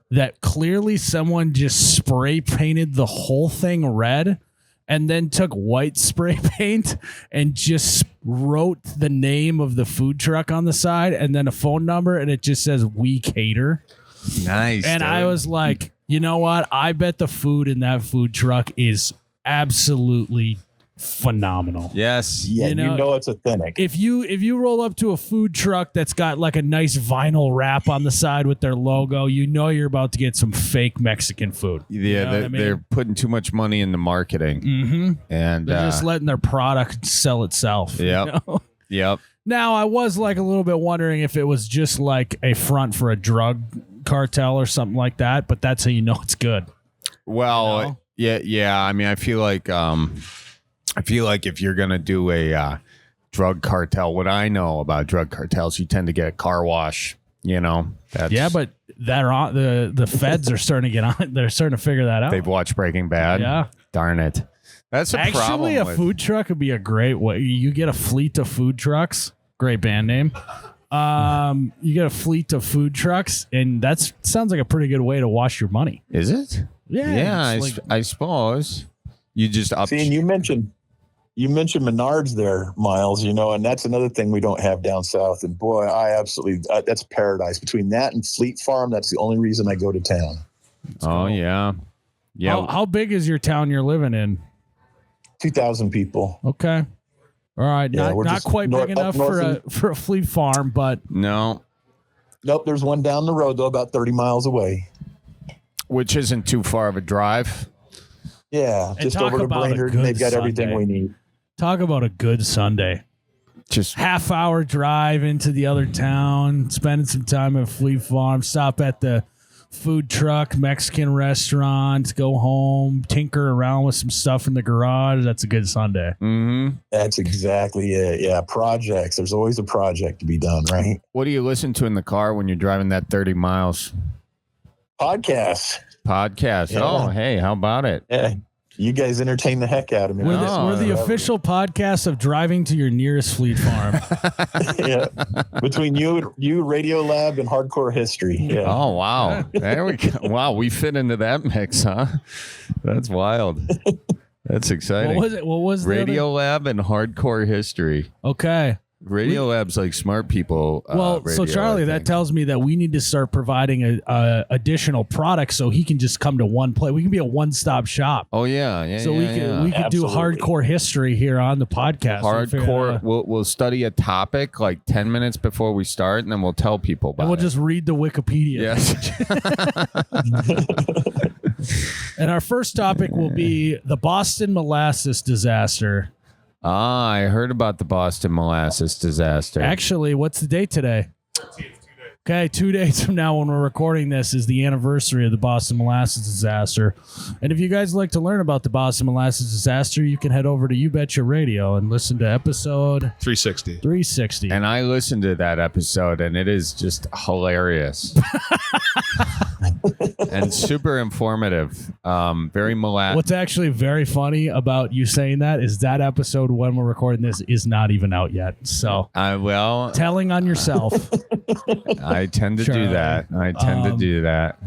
that clearly someone just spray painted the whole thing red and then took white spray paint and just wrote the name of the food truck on the side and then a phone number, and it just says "We Cater." Nice. And dude. I was like, you know what? I bet the food in that food truck is absolutely phenomenal. Yes. Yeah, it's authentic. If you roll up to a food truck that's got like a nice vinyl wrap on the side with their logo, you're about to get some fake Mexican food. Yeah, they're putting too much money into marketing. Mm-hmm. And they're just letting their product sell itself. Yep. Yep. Now, I was like a little bit wondering if it was just like a front for a drug cartel or something like that, but that's how you know it's good. Well, yeah. I mean, I feel like if you're going to do a drug cartel, what I know about drug cartels, you tend to get a car wash, but the feds are starting to get on. They're starting to figure that out. They've watched Breaking Bad. Yeah. Darn it. That's a problem. Actually, a food truck would be a great way. You get a fleet of food trucks. Great band name. You get a fleet of food trucks, and that sounds like a pretty good way to wash your money. Is it? Yeah. Yeah, I suppose. You just See, and you mentioned You mentioned Menards there, Miles, and that's another thing we don't have down south. And boy, I absolutely, that's paradise. Between that and Fleet Farm, that's the only reason I go to town. Yeah. Yeah. How big is your town you're living in? 2,000 people. Okay. All right. Yeah, Not quite big enough for a Fleet Farm, but. No. Nope. There's one down the road, though, about 30 miles away. Which isn't too far of a drive. Yeah. And just talk over to about a Brainerd, good and they've got Sunday. everything we need. Talk about a good Sunday. Just Half-hour drive into the other town, spending some time at Fleet Farm, stop at the food truck, Mexican restaurant, go home, tinker around with some stuff in the garage. That's a good Sunday. Mm-hmm. That's exactly it. Yeah. Projects. There's always a project to be done, right? What do you listen to in the car when you're driving that 30 miles? Podcasts. Podcast. Yeah. Oh, hey, how about it? Yeah. You guys entertain the heck out of me. We're the official podcast of driving to your nearest Fleet Farm. Yeah. Between you, Radio Lab, and Hardcore History. Yeah. Oh, wow. There we go. Wow, we fit into that mix, huh? That's wild. That's exciting. What was the Radio Lab and Hardcore History. Okay. Radio Lab's like smart people. Well, so radio, Charlie, I that think. tells me that we need to start providing a additional products so he can just come to one place. We can be a one-stop shop. Oh yeah. So we could do Absolutely. hardcore history here on the podcast. We'll figure that Hardcore. out. We'll study a topic like 10 minutes before we start, and then we'll tell people about And we'll it. just read the Wikipedia. Yes. And our first topic will be the Boston molasses disaster. I heard about the Boston molasses disaster. Actually, what's the date today? Okay, 2 days from now when we're recording this is the anniversary of the Boston molasses disaster. And if you guys like to learn about the Boston molasses disaster, you can head over to You Betcha Radio and listen to episode 360. And I listened to that episode, and it is just hilarious and super informative. Very molasses. What's actually very funny about you saying that is that episode when we're recording this is not even out yet. So telling on yourself. I tend to do that. I tend to do that.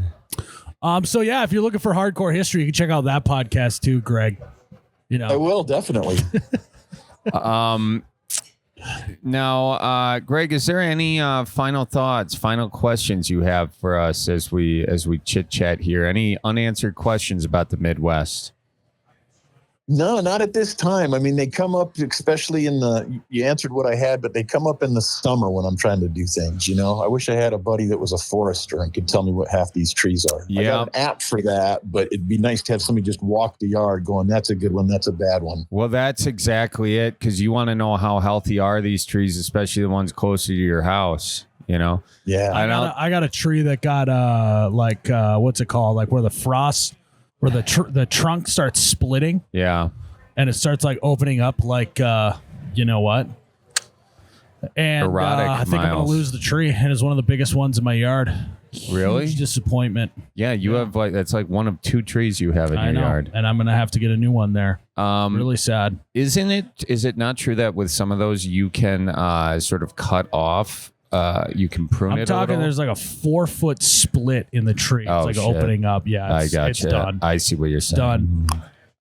So yeah, if you're looking for hardcore history, you can check out that podcast too, Greg. I will, definitely. Now, Greg, is there any final thoughts, final questions you have for us as we chit chat here? Any unanswered questions about the Midwest? No, not at this time. I mean, they come up, especially you answered what I had, but they come up in the summer when I'm trying to do things, I wish I had a buddy that was a forester and could tell me what half these trees are. I got an app for that, but it'd be nice to have somebody just walk the yard going, that's a good one, that's a bad one. Well, that's exactly it, because you want to know how healthy are these trees, especially the ones closer to your house, Yeah. I got a tree that got what's it called? Like where the frost, where the trunk starts splitting. Yeah. And it starts like opening up like you know what? And Erotic, I think I'm gonna Miles. lose the tree, and it's one of the biggest ones in my yard. Really? Huge disappointment. Yeah, you have that's like one of 2 trees you have in I your know, yard. and I'm gonna have to get a new one there. Really sad. Is it not true that with some of those you can sort of cut off? You can prune I'm it. talking. a little? There's like a 4-foot split in the tree. Oh, It's like shit. opening up. Yeah, I got it's you. done. I see what you're saying.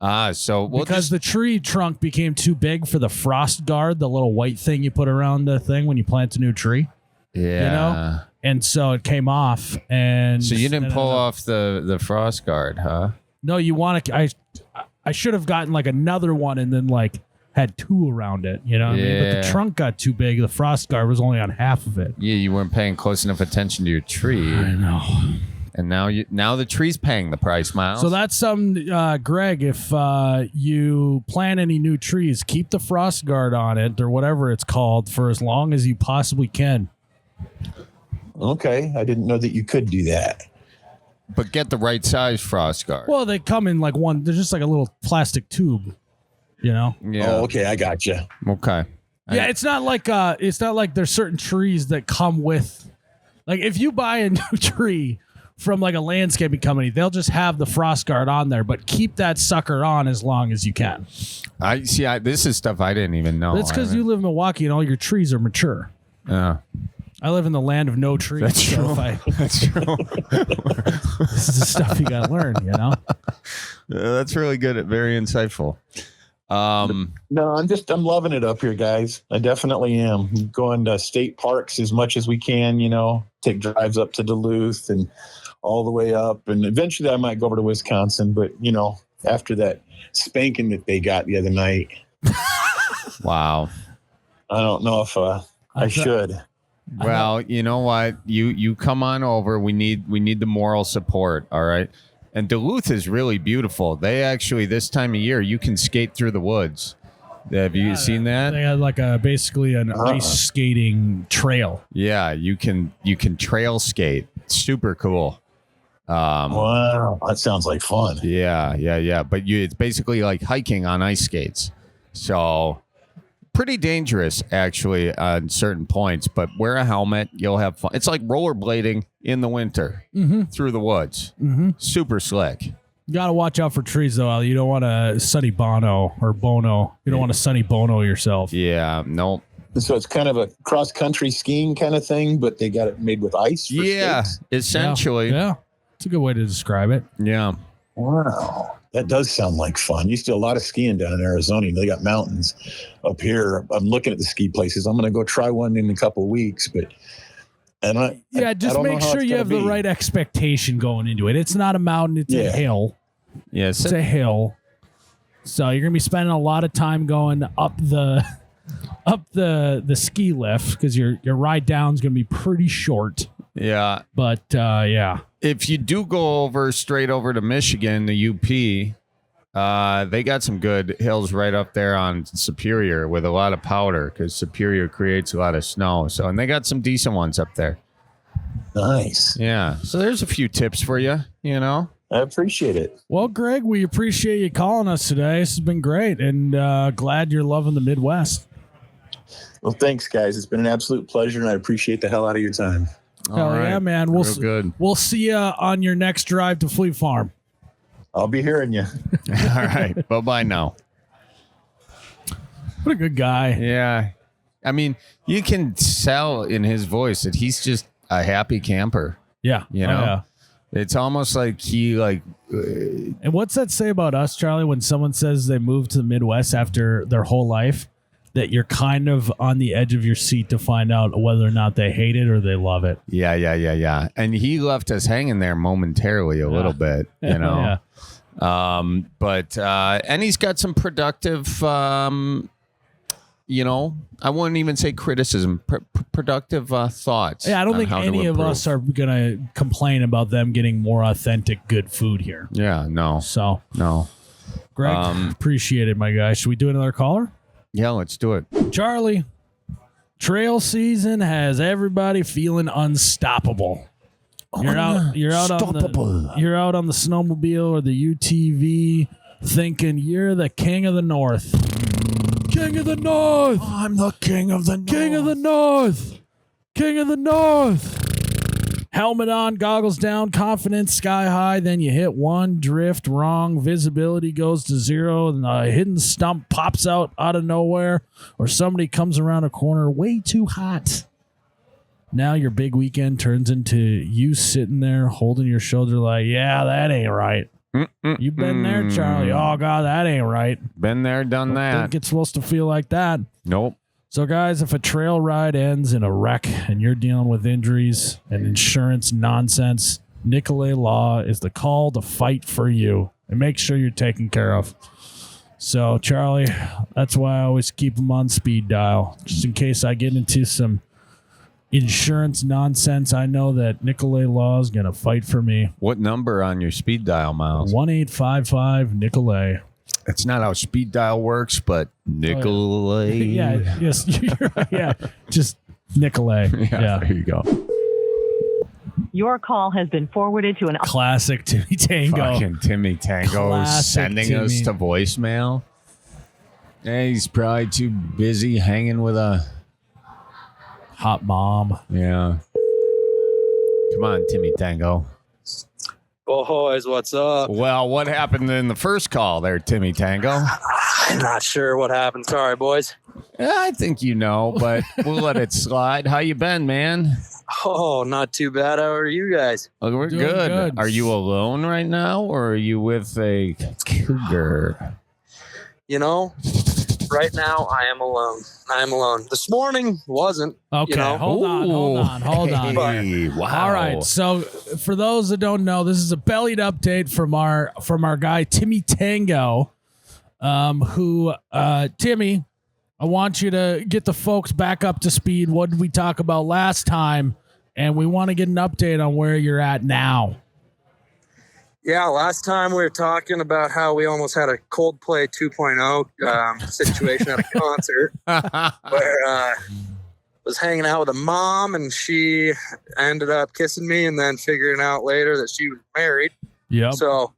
Done. So we'll Because the tree trunk became too big for the frost guard, the little white thing you put around the thing when you plant a new tree. yeah. And so it came off. And So you didn't pull off the frost guard, huh? No, you want to. I should have gotten like another one and then like had 2 around it. You know what I mean? But Yeah. the trunk got too big. The frost guard was only on half of it. Yeah, you weren't paying close enough attention to your tree, I know. and now the tree's paying the price, Miles. So that's Greg, if you plant any new trees, keep the frost guard on it or whatever it's called for as long as you possibly can. Okay. I didn't know that you could do that. But get the right size frost guard. Well, they come in like one. They're just like a little plastic tube, yeah. Oh, okay. I got you. Okay. Yeah, it's not like there's certain trees that come with, like if you buy a new tree from like a landscaping company, they'll just have the frost guard on there, but keep that sucker on as long as you can. I see. This is stuff I didn't even know. That's because you live in Milwaukee and all your trees are mature. Yeah. I live in the land of no trees. That's so true. That's true. This is the stuff you got to learn, That's really good. Very insightful. No, I'm loving it up here, guys. I definitely am. Going to state parks as much as we can, take drives up to Duluth and all the way up. And eventually I might go over to Wisconsin, but after that spanking that they got the other night. Wow. I don't know if I should. Well, you know what? You come on over. We need the moral support. All right. And Duluth is really beautiful. They actually, this time of year, you can skate through the woods. Have you seen that? They had like basically an ice skating trail. Yeah, you can trail skate. Super cool. Wow, that sounds like fun. Yeah. But it's basically like hiking on ice skates. So pretty dangerous actually on certain points. But wear a helmet, you'll have fun. It's like rollerblading in the winter through the woods. Super slick. You got to watch out for trees, though. You don't want to Sonny Bono or Bono. You don't want to Sonny Bono yourself. Yeah, nope. So it's kind of a cross-country skiing kind of thing, but they got it made with ice for skates? Essentially. Yeah, it's a good way to describe it. Yeah. Wow. That does sound like fun. You used to do a lot of skiing down in Arizona. They got mountains up here. I'm looking at the ski places. I'm going to go try one in a couple of weeks, but... just make sure you have the right expectation going into it. It's not a mountain, it's a hill. Yes. It's a hill. So you're going to be spending a lot of time going up the ski lift because your ride down is going to be pretty short. Yeah. But if you do go straight over to Michigan, the UP, they got some good hills right up there on Superior with a lot of powder because Superior creates a lot of snow. And they got some decent ones up there. Nice. Yeah. So there's a few tips for you, I appreciate it. Well, Greg, we appreciate you calling us today. This has been great, and glad you're loving the Midwest. Well, thanks, guys. It's been an absolute pleasure, and I appreciate the hell out of your time. Hell yeah, man. We'll see you on your next drive to Fleet Farm. I'll be hearing you. All right. Bye-bye now. What a good guy. Yeah. I mean, you can tell in his voice that he's just a happy camper. Yeah. Yeah. It's almost like and what's that say about us, Charlie, when someone says they moved to the Midwest after their whole life, that you're kind of on the edge of your seat to find out whether or not they hate it or they love it. Yeah. And he left us hanging there momentarily a little bit, Yeah. And he's got some productive, I wouldn't even say criticism, productive thoughts. Yeah, I don't think any of us are going to complain about them getting more authentic, good food here. Yeah, no. So, no. Greg, appreciate it, my guy. Should we do another caller? Yeah, let's do it. Charlie, trail season has everybody feeling unstoppable. You're out on the snowmobile or the UTV thinking you're the king of the North. King of the North. I'm the king of the North. King of the North. King of the North. Helmet on, goggles down, confidence sky high. Then you hit one, drift wrong, visibility goes to zero, and a hidden stump pops out of nowhere, or somebody comes around a corner way too hot. Now your big weekend turns into you sitting there holding your shoulder like, yeah, that ain't right. You've been there, Charlie. Oh, God, that ain't right. Been there, done that. I think it's supposed to feel like that. Nope. So, guys, if a trail ride ends in a wreck and you're dealing with injuries and insurance nonsense, Nicolay Law is the call to fight for you and make sure you're taken care of. So, Charlie, that's why I always keep them on speed dial. Just in case I get into some insurance nonsense, I know that Nicolay Law is going to fight for me. What number on your speed dial, Miles? 1-855 Nicolay. That's not how speed dial works, but Nicolay. Yeah, yes, you're right. Yeah, just Nicolay. Yeah, there you go. Your call has been forwarded to an classic Timmy Tango. Fucking Timmy Tango Classic sending us Timmy. to voicemail. Yeah, he's probably too busy hanging with a hot mom. Yeah. Come on, Timmy Tango. Boys, what's up? Well, what happened in the first call there, Timmy Tango? I'm not sure what happened. Sorry, boys. I think you know, but we'll let it slide. How you been, man? Oh, not too bad. How are you guys? Oh, we're Doing good. good. Are you alone right now, or are you with a cougar? you know, right now I am alone. I am alone. This morning wasn't. Okay, You know? hold on. Hey, wow. All right. So for those that don't know, this is a Bellied update from our guy Timmy Tango. Timmy, I want you to get the folks back up to speed. What did we talk about last time? And we want to get an update on where you're at now. Yeah, last time we were talking about how we almost had a Coldplay 2.0 situation at a concert where was hanging out with a mom and she ended up kissing me and then figuring out later that she was married. Yep. So,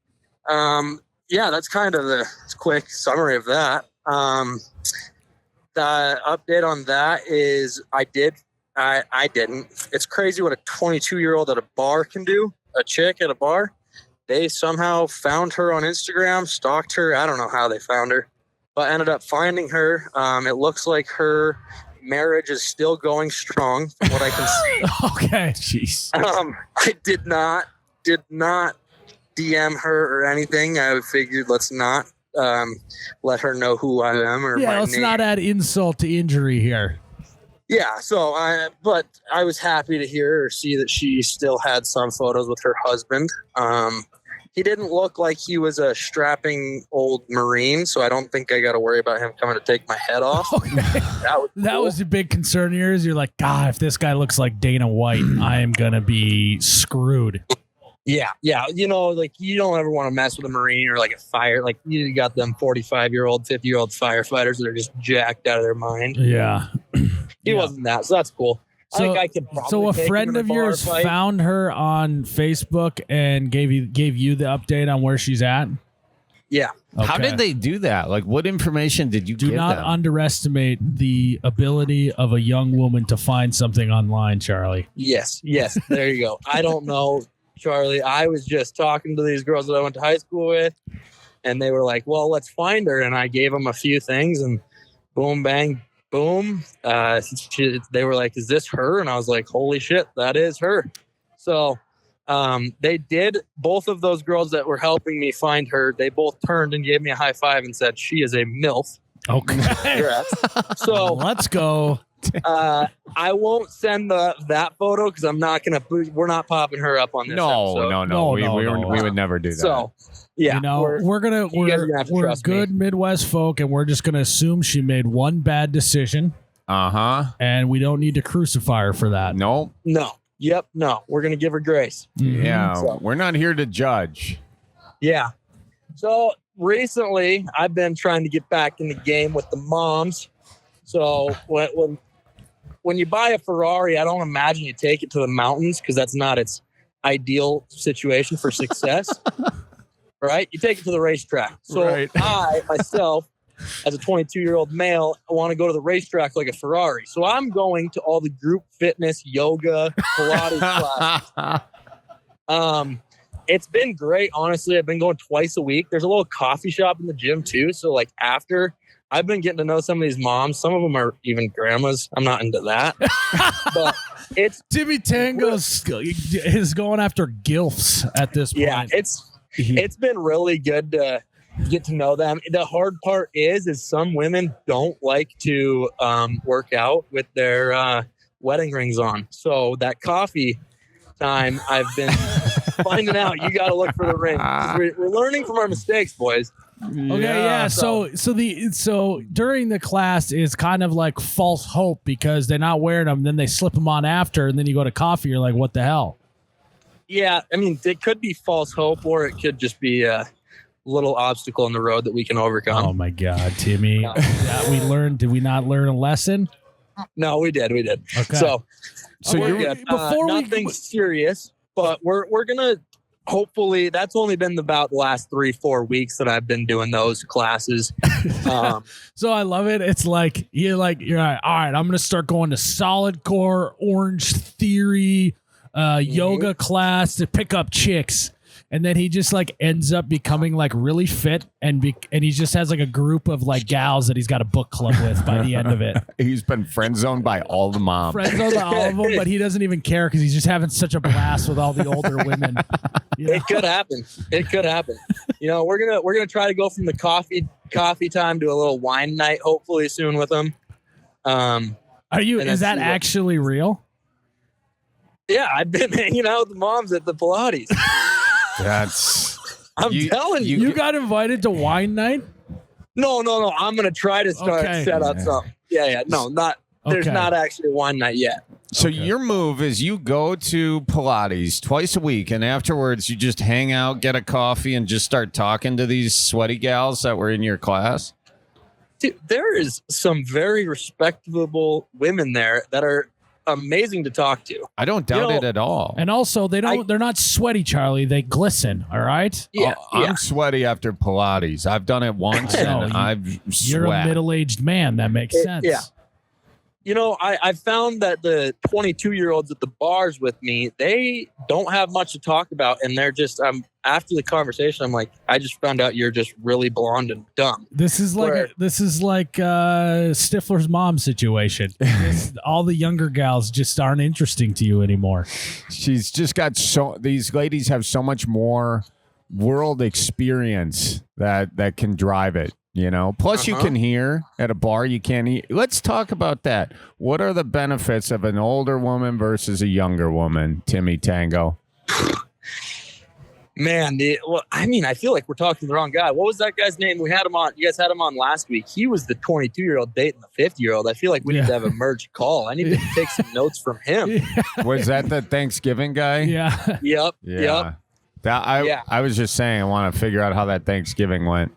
yeah, that's kind of the quick summary of that. The update on that is I didn't. It's crazy what a 22-year-old at a bar can do, a chick at a bar. They somehow found her on Instagram, stalked her. I don't know how they found her, but ended up finding her. It looks like her marriage is still going strong from what I can see. Okay. Jeez. I did not DM her or anything. I figured let's not let her know who I am or my let's name. not add insult to injury here. Yeah, but I was happy to hear or see that she still had some photos with her husband. He didn't look like he was a strapping old Marine, so I don't think I got to worry about him coming to take my head off. Okay. That cool. was a big concern of yours. You're like, God, if this guy looks like Dana White, I am going to be screwed. Yeah. You know, like you don't ever want to mess with a Marine or like a fire. Like you got them 45-year-old, 50-year-old firefighters that are just jacked out of their mind. Yeah. He wasn't that, so that's cool. I think I could probably so a take him friend in a of bar yours fight. found her on Facebook and gave you the update on where she's at? Yeah. How Okay. did they do that? Like, what information did you Do give not them? underestimate the ability of a young woman to find something online, Charlie. Yes. There you go. I don't know, Charlie. I was just talking to these girls that I went to high school with, and they were like, well, let's find her. And I gave them a few things, and boom, bang, boom. They were like, is this her? And I was like, holy shit, that is her. So they did. Both of those girls that were helping me find her, they both turned and gave me a high five and said, she is a MILF. Okay. Congrats. So Let's go. I won't send that photo because I'm not gonna. We're not popping her up on this. episode. No, We would never do that. So yeah, You know, we're you guys are gonna have to we're trust me. good Midwest folk, and we're just gonna assume she made one bad decision, and we don't need to crucify her for that. No. No. We're gonna give her grace. Mhm. Yeah. So- We're not here to judge. Yeah. So recently, I've been trying to get back in the game with the moms. So when you buy a Ferrari, I don't imagine you take it to the mountains because that's not its ideal situation for success. Right? You take it to the racetrack. So Right. I, myself, as a 22-year-old male, I want to go to the racetrack like a Ferrari. So I'm going to all the group fitness, yoga, Pilates classes. It's been great, honestly. I've been going twice a week. There's a little coffee shop in the gym too. So like after, I've been getting to know some of these moms. Some of them are even grandmas. I'm not into that. But it's Timmy Tango is going after gilfs at this point. yeah, it's been really good to get to know them. The hard part is some women don't like to work out with their wedding rings on. So that coffee time, I've been finding out you got to look for the ring. We're learning from our mistakes, boys. Okay, yeah. So during the class is kind of like false hope because they're not wearing them, then they slip them on after, and then you go to coffee, you're like, what the hell? Yeah, I mean, it could be false hope, or it could just be a little obstacle in the road that we can overcome. Oh my God, Timmy! Did we not learn a lesson? No, we did. Okay. So we're we're good. good. Nothing serious, but we're gonna. Hopefully, that's only been about the last 3-4 weeks that I've been doing those classes. So I love it. It's like you're like all right. I'm gonna start going to solid core, Orange Theory, yoga class to pick up chicks. And then he just like ends up becoming like really fit and he just has like a group of like gals that he's got a book club with by the end of it. He's been friend zoned by all the moms. Friends on all of them, but he doesn't even care because he's just having such a blast with all the older women. You know? It could happen. You know, we're gonna try to go from the coffee coffee time, do a little wine night, hopefully soon with them. Are you? Is that actually real? Yeah, I've been hanging out with the moms at the Pilates. I'm telling you. You got invited to wine night? No. I'm gonna try to set up something. Yeah. No, not. There's not actually a wine night yet. So your move is you go to Pilates twice a week, and afterwards you just hang out, get a coffee, and just start talking to these sweaty gals that were in your class? Dude, there is some very respectable women there that are amazing to talk to. I don't doubt it at all. And also, they're not sweaty, Charlie. They glisten. All right. Yeah, I'm sweaty after Pilates. I've done it once, and you're a middle-aged man. That makes sense. Yeah. I found that the 22-year-olds at the bars with me, they don't have much to talk about, and they're just after the conversation, I'm like, I just found out you're just really blonde and dumb. This is like Stifler's mom situation. All the younger gals just aren't interesting to you anymore. She's just got these ladies have so much more world experience that can drive it. Plus you can hear at a bar, you can't eat. Let's talk about that. What are the benefits of an older woman versus a younger woman, Timmy Tango? Man, I feel like we're talking to the wrong guy. What was that guy's name? You guys had him on last week. He was the 22-year-old dating the 50-year-old. I feel like we need to have a merged call. I need to take some notes from him. Was that the Thanksgiving guy? Yeah. Yep. I was just saying, I want to figure out how that Thanksgiving went.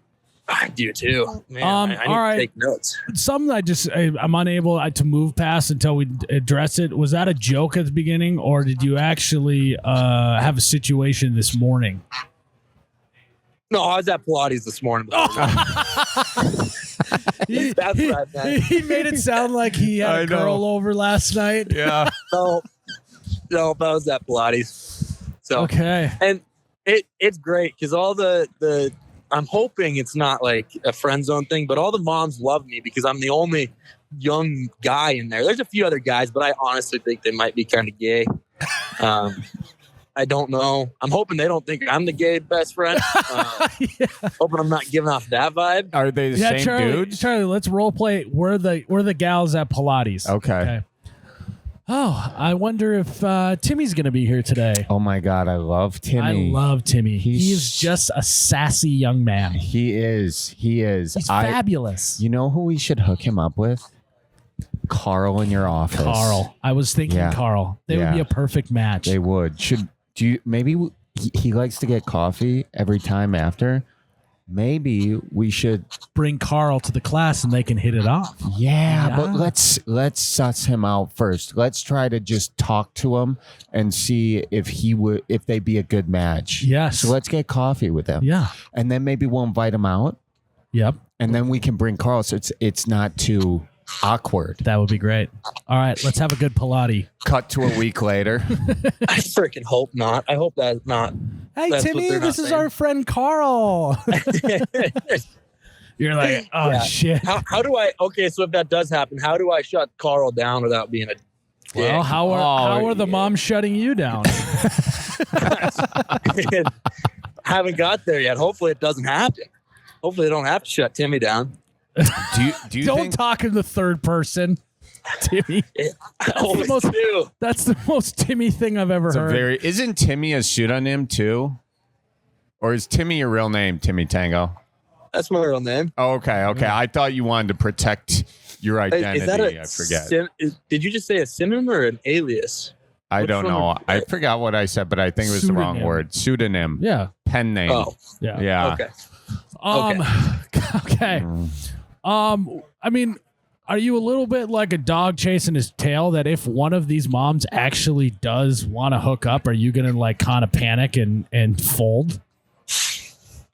I do too. Man, I need to take notes. Something I'm unable to move past until we address it. Was that a joke at the beginning, or did you actually have a situation this morning? No, I was at Pilates this morning. That's what I meant. He made it sound like he had a girl over last night. Yeah. No, I was at Pilates. So okay, and it's great because all the I'm hoping it's not like a friend zone thing, but all the moms love me because I'm the only young guy in there. There's a few other guys, but I honestly think they might be kind of gay. I don't know. I'm hoping they don't think I'm the gay best friend. Hoping I'm not giving off that vibe. Are they the same dudes? Charlie, let's role play. We're the gals at Pilates. Okay. Oh, I wonder if Timmy's going to be here today. Oh, my God. I love Timmy. I love Timmy. He is just a sassy young man. He is. He's fabulous. You know who we should hook him up with? Carl in your office. Carl. I was thinking Carl. They would be a perfect match. They would. Maybe he likes to get coffee every time after. Maybe we should bring Carl to the class and they can hit it off. Yeah, but let's suss him out first. Let's try to just talk to him and see if they'd be a good match. Yes. So let's get coffee with him. Yeah. And then maybe we'll invite him out. Yep. And then we can bring Carl so it's not too awkward. That would be great. All right, let's have a good Pilates. Cut to a week later. I freaking hope not. I hope that's not. Hey, Timmy, this is our friend Carl. You're like, shit. How do I? Okay, so if that does happen, how do I shut Carl down without being a dick? Well, how are the moms shutting you down? Haven't got there yet. Hopefully it doesn't happen. Hopefully they don't have to shut Timmy down. Do you don't talk in the third person, Timmy. That's the most Timmy thing I've ever heard. Isn't Timmy a pseudonym too? Or is Timmy your real name, Timmy Tango? That's my real name. Oh, okay. I thought you wanted to protect your identity. Is that I forget. Did you just say a synonym or an alias? I don't know. I forgot what I said, but I think it was the wrong word. Pseudonym. Yeah. Pen name. Oh. Yeah. Okay. I mean, are you a little bit like a dog chasing his tail that if one of these moms actually does want to hook up, are you going to like kind of panic and fold?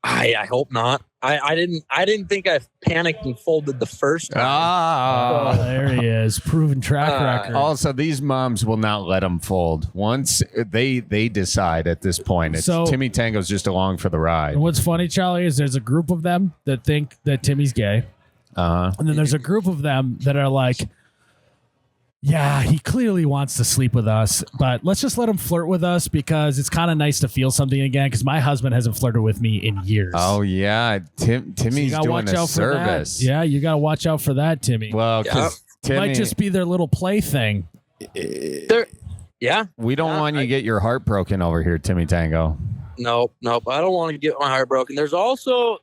I hope not. I didn't think I panicked and folded the first time. There he is. Proven track record. Also, these moms will not let them fold. Once they decide at this point, Timmy Tango's just along for the ride. And what's funny, Charlie, is there's a group of them that think that Timmy's gay. And then there's a group of them that are like, Yeah, he clearly wants to sleep with us, but let's just let him flirt with us because it's kind of nice to feel something again because my husband hasn't flirted with me in years. Oh, yeah. Timmy's gotta doing watch a out for that. service. Yeah, you got to watch out for that, Timmy. Well, because It might just be their little plaything. Yeah. We don't want you to get your heart broken over here, Timmy Tango. Nope. I don't want to get my heart broken. There's also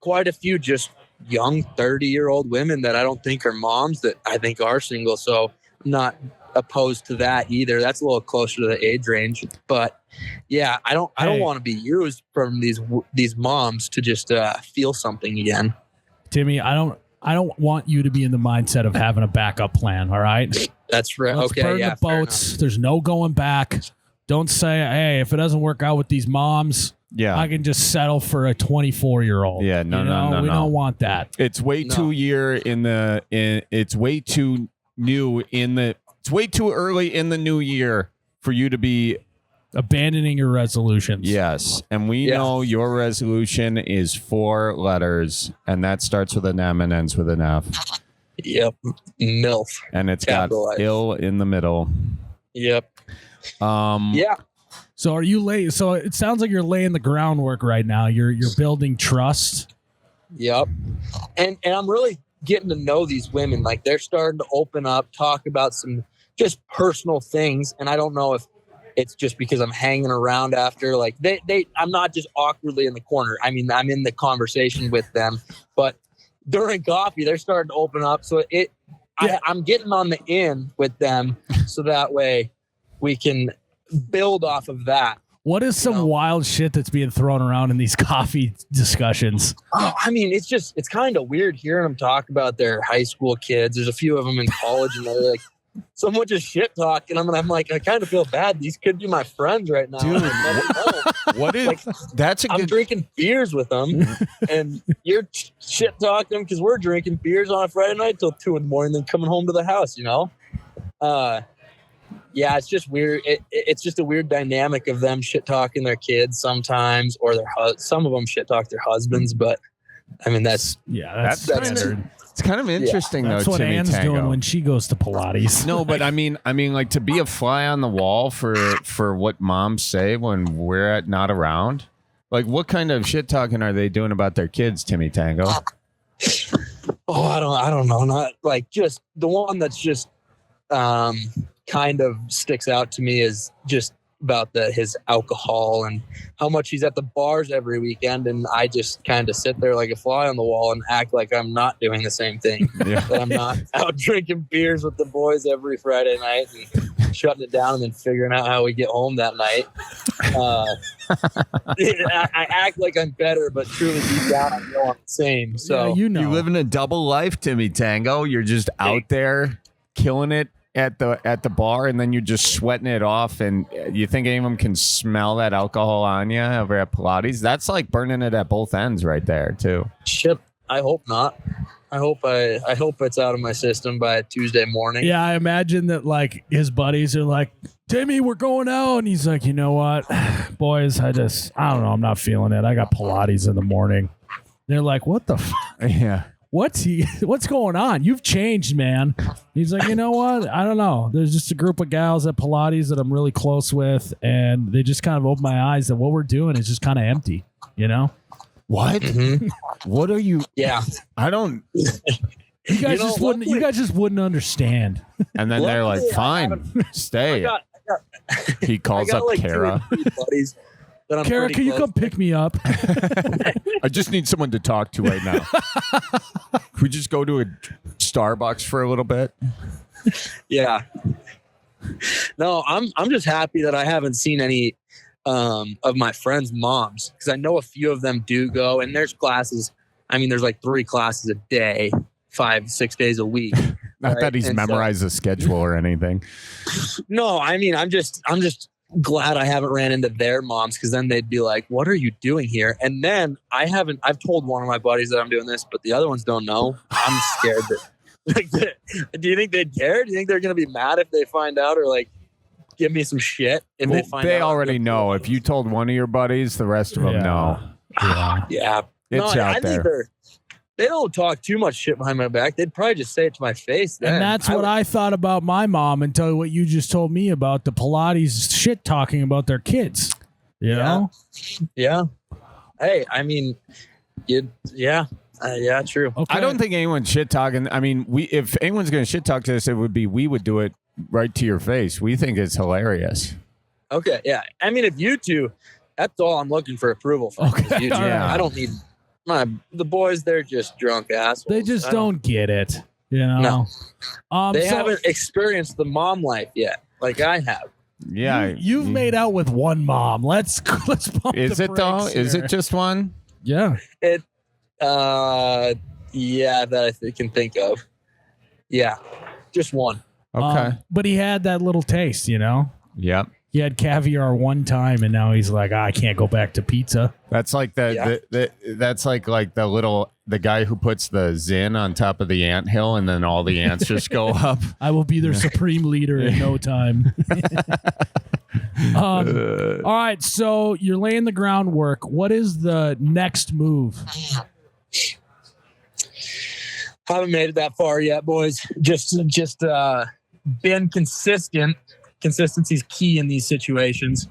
quite a few just young 30-year-old women that I don't think are moms that I think are single. So I'm not opposed to that either. That's a little closer to the age range. But yeah, I don't want to be used from these moms to just feel something again. Timmy, I don't want you to be in the mindset of having a backup plan. All right. That's right. Let's okay. burn Yeah. the boats. There's no going back. Don't say, hey, if it doesn't work out with these moms, Yeah. I can just settle for a 24-year-old. Yeah, no. We don't want that. It's way too it's way too new it's way too early in the new year for you to be Abandoning your resolutions. Yes. And we know your resolution is 4 letters, and that starts with an M and ends with an F. Yep. MILF. And it's Capitalized. got ill in the middle. Yep. Yeah. So are you late? So it sounds like you're laying the groundwork right now. You're building trust. Yep. And I'm really getting to know these women. Like they're starting to open up, talk about some just personal things. And I don't know if it's just because I'm hanging around after, like I'm not just awkwardly in the corner. I mean, I'm in the conversation with them, but during coffee, they're starting to open up. So I'm getting on the in with them. So that way we can build off of that. What is some wild shit that's being thrown around in these coffee discussions? Oh, I mean, it's kind of weird hearing them talk about their high school kids. There's a few of them in college, and they're like, someone just shit talking them, and I'm like, I kind of feel bad. These could be my friends right now. Dude, what is like, that's a I'm good drinking beers with them, and you're shit talking them because we're drinking beers on a Friday night till 2 a.m. then coming home to the house, Yeah, it's just weird. It's just a weird dynamic of them shit talking their kids sometimes, or some of them shit talk their husbands. But I mean, that's standard. It's kind of interesting though. That's what Timmy Anne's Tango. doing when she goes to Pilates. No, but I mean, like to be a fly on the wall for what moms say when we're not around. Like, what kind of shit talking are they doing about their kids, Timmy Tango? Oh, I don't know. Not like just the one that's just kind of sticks out to me is just about his alcohol and how much he's at the bars every weekend, and I just kind of sit there like a fly on the wall and act like I'm not doing the same thing. That I'm not out drinking beers with the boys every Friday night and shutting it down and then figuring out how we get home that night. I act like I'm better, but truly deep down I know I'm the same. So you You live in a double life, Timmy Tango. You're just out there killing it at the bar, and then you're just sweating it off, and you think any of them can smell that alcohol on you over at Pilates? That's like burning it at both ends right there too. Shit, I hope not. I hope it's out of my system by Tuesday morning. Yeah, I imagine that like his buddies are like, Timmy, we're going out, and he's like, you know what, boys, I don't know, I'm not feeling it. I got Pilates in the morning. They're like, what the fuck? Yeah. What's going on? You've changed, man. He's like, you know what? I don't know. There's just a group of gals at Pilates that I'm really close with, and they just kind of opened my eyes that what we're doing is just kind of empty, What? Mm-hmm. What are you? Yeah. I don't. You guys just wouldn't understand. And then they're like, fine, stay. He calls up like Kara. buddies that I'm Kara, pretty can you close come pick me up? I just need someone to talk to right now. Can we just go to a Starbucks for a little bit? Yeah. No, I'm just happy that I haven't seen any of my friends' moms, because I know a few of them do go, and there's classes. I mean, there's like 3 classes a day, 5-6 days a week. Not right? that he's And memorized a schedule or anything. No, I mean, I'm just glad I haven't ran into their moms, because then they'd be like, what are you doing here? And then I've told one of my buddies that I'm doing this, but the other ones don't know. I'm scared that do you think they'd care? Do you think they're going to be mad if they find out, or like give me some shit if they find out? They already know. If you told one of your buddies, the rest of them know. Yeah. Yeah. It's out I there. think they don't talk too much shit behind my back. They'd probably just say it to my face. Then. And that's what I thought about my mom until what you just told me about the Pilates shit talking about their kids. You know? Yeah. Hey, I mean, yeah, true. Okay. I don't think anyone's shit talking. I mean, if anyone's going to shit talk to us, we would do it right to your face. We think it's hilarious. Okay, yeah. I mean, if you two, that's all I'm looking for approval from. Okay, You two. yeah. I don't need the boys. They're just drunk assholes. They just don't get it. You know? No. They haven't experienced the mom life yet, like I have. Yeah. You've made out with one mom. Let's pump Is the it though? brakes Is here. it just one? Yeah. Yeah, that I can think of. Yeah, just one. Okay. But he had that little taste, you know? Yep. He had caviar one time, and now he's like, I can't go back to pizza. That's like that's like the guy who puts the Zin on top of the anthill and then all the ants just go up. I will be their supreme leader in no time. All right, so you're laying the groundwork. What is the next move? Haven't made it that far yet, boys. Just been consistent. Consistency is key in these situations.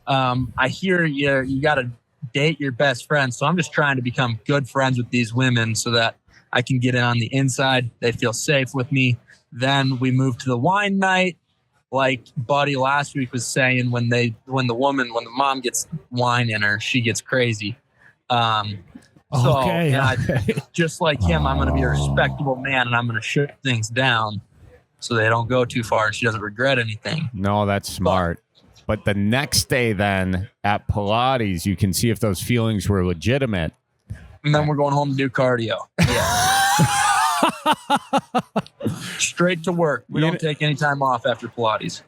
I hear you got to date your best friend, so I'm just trying to become good friends with these women so that I can get in on the inside. They feel safe with me. Then we move to the wine night. Like Buddy last week was saying, when the mom gets wine in her, she gets crazy. Okay. Just like him, I'm going to be a respectable man, and I'm going to shut things down so they don't go too far and she doesn't regret anything. No, that's smart. But the next day then at Pilates, you can see if those feelings were legitimate. And then we're going home to do cardio. Yeah. Straight to work. We don't take any time off after Pilates.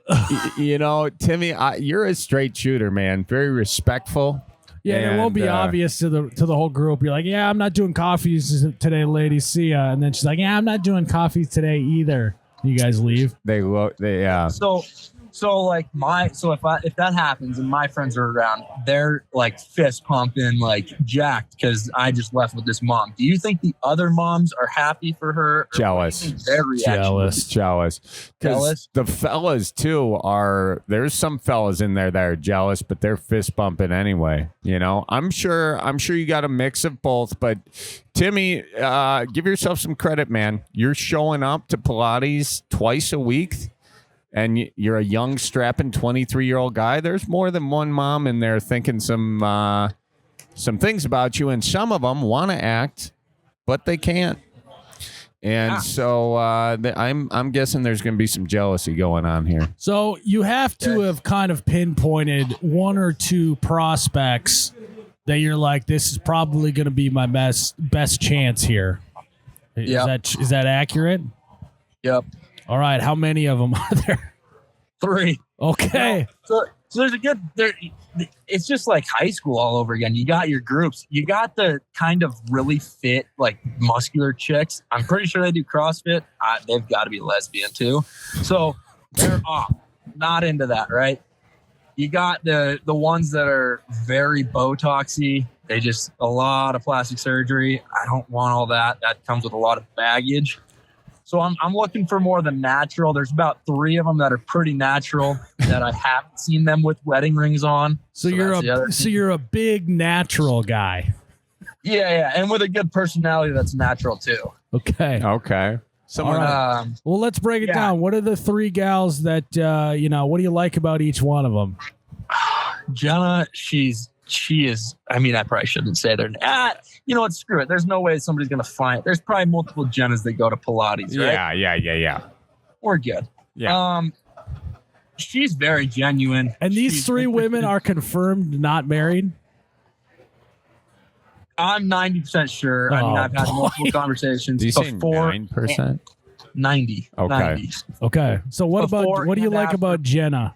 You know, Timmy, you're a straight shooter, man. Very respectful. Yeah, and it won't be obvious to the whole group. You're like, yeah, I'm not doing coffees today, ladies. See ya. And then she's like, yeah, I'm not doing coffees today either. You guys leave. So like if that happens and my friends are around, they're like fist pumping, like jacked because I just left with this mom. Do you think the other moms are happy for her? Jealous. Their reaction? Jealous. Because the fellas too there's some fellas in there that are jealous, but they're fist bumping anyway. You know, I'm sure you got a mix of both, but Timmy, give yourself some credit, man. You're showing up to Pilates twice a week. And you're a young, strapping 23-year-old guy. There's more than one mom in there thinking some things about you, and some of them want to act, but they can't. And so I'm guessing there's going to be some jealousy going on here. So you have to have kind of pinpointed one or two prospects that you're like, this is probably going to be my best chance here. Yep. Is that accurate? Yep. All right. How many of them are there? 3. Okay. So there's it's just like high school all over again. You got your groups. You got the kind of really fit, like muscular chicks. I'm pretty sure they do CrossFit. They've got to be lesbian too. So they're off. Not into that, right? You got the ones that are very Botoxy. They just a lot of plastic surgery. I don't want all that. That comes with a lot of baggage. So I'm looking for more than natural. There's about 3 of them that are pretty natural that I haven't seen them with wedding rings on. So you're a big natural guy. Yeah, and with a good personality that's natural too. Okay. All right. Well, let's break it down. What are the 3 gals that what do you like about each one of them? Jenna, she is. I mean, I probably shouldn't say their name. You know what? Screw it. There's no way somebody's gonna find. There's probably multiple Jennas that go to Pilates, right? Yeah. We're good. Yeah. She's very genuine. And these 3 women are confirmed not married? I'm 90% sure. I mean, I've had multiple conversations. Did you say 9%? 90. Okay. 90. Okay. So what do you like about Jenna?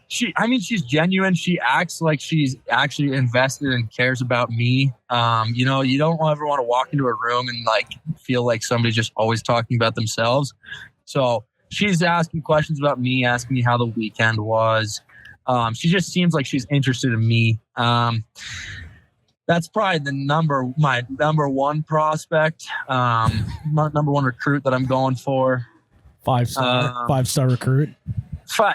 She's genuine. She acts like she's actually invested and cares about me. You don't ever want to walk into a room and like feel like somebody's just always talking about themselves. So she's asking questions about me, asking me how the weekend was. She just seems like she's interested in me. That's probably my number one prospect, my number one recruit that I'm going for. 5-star recruit.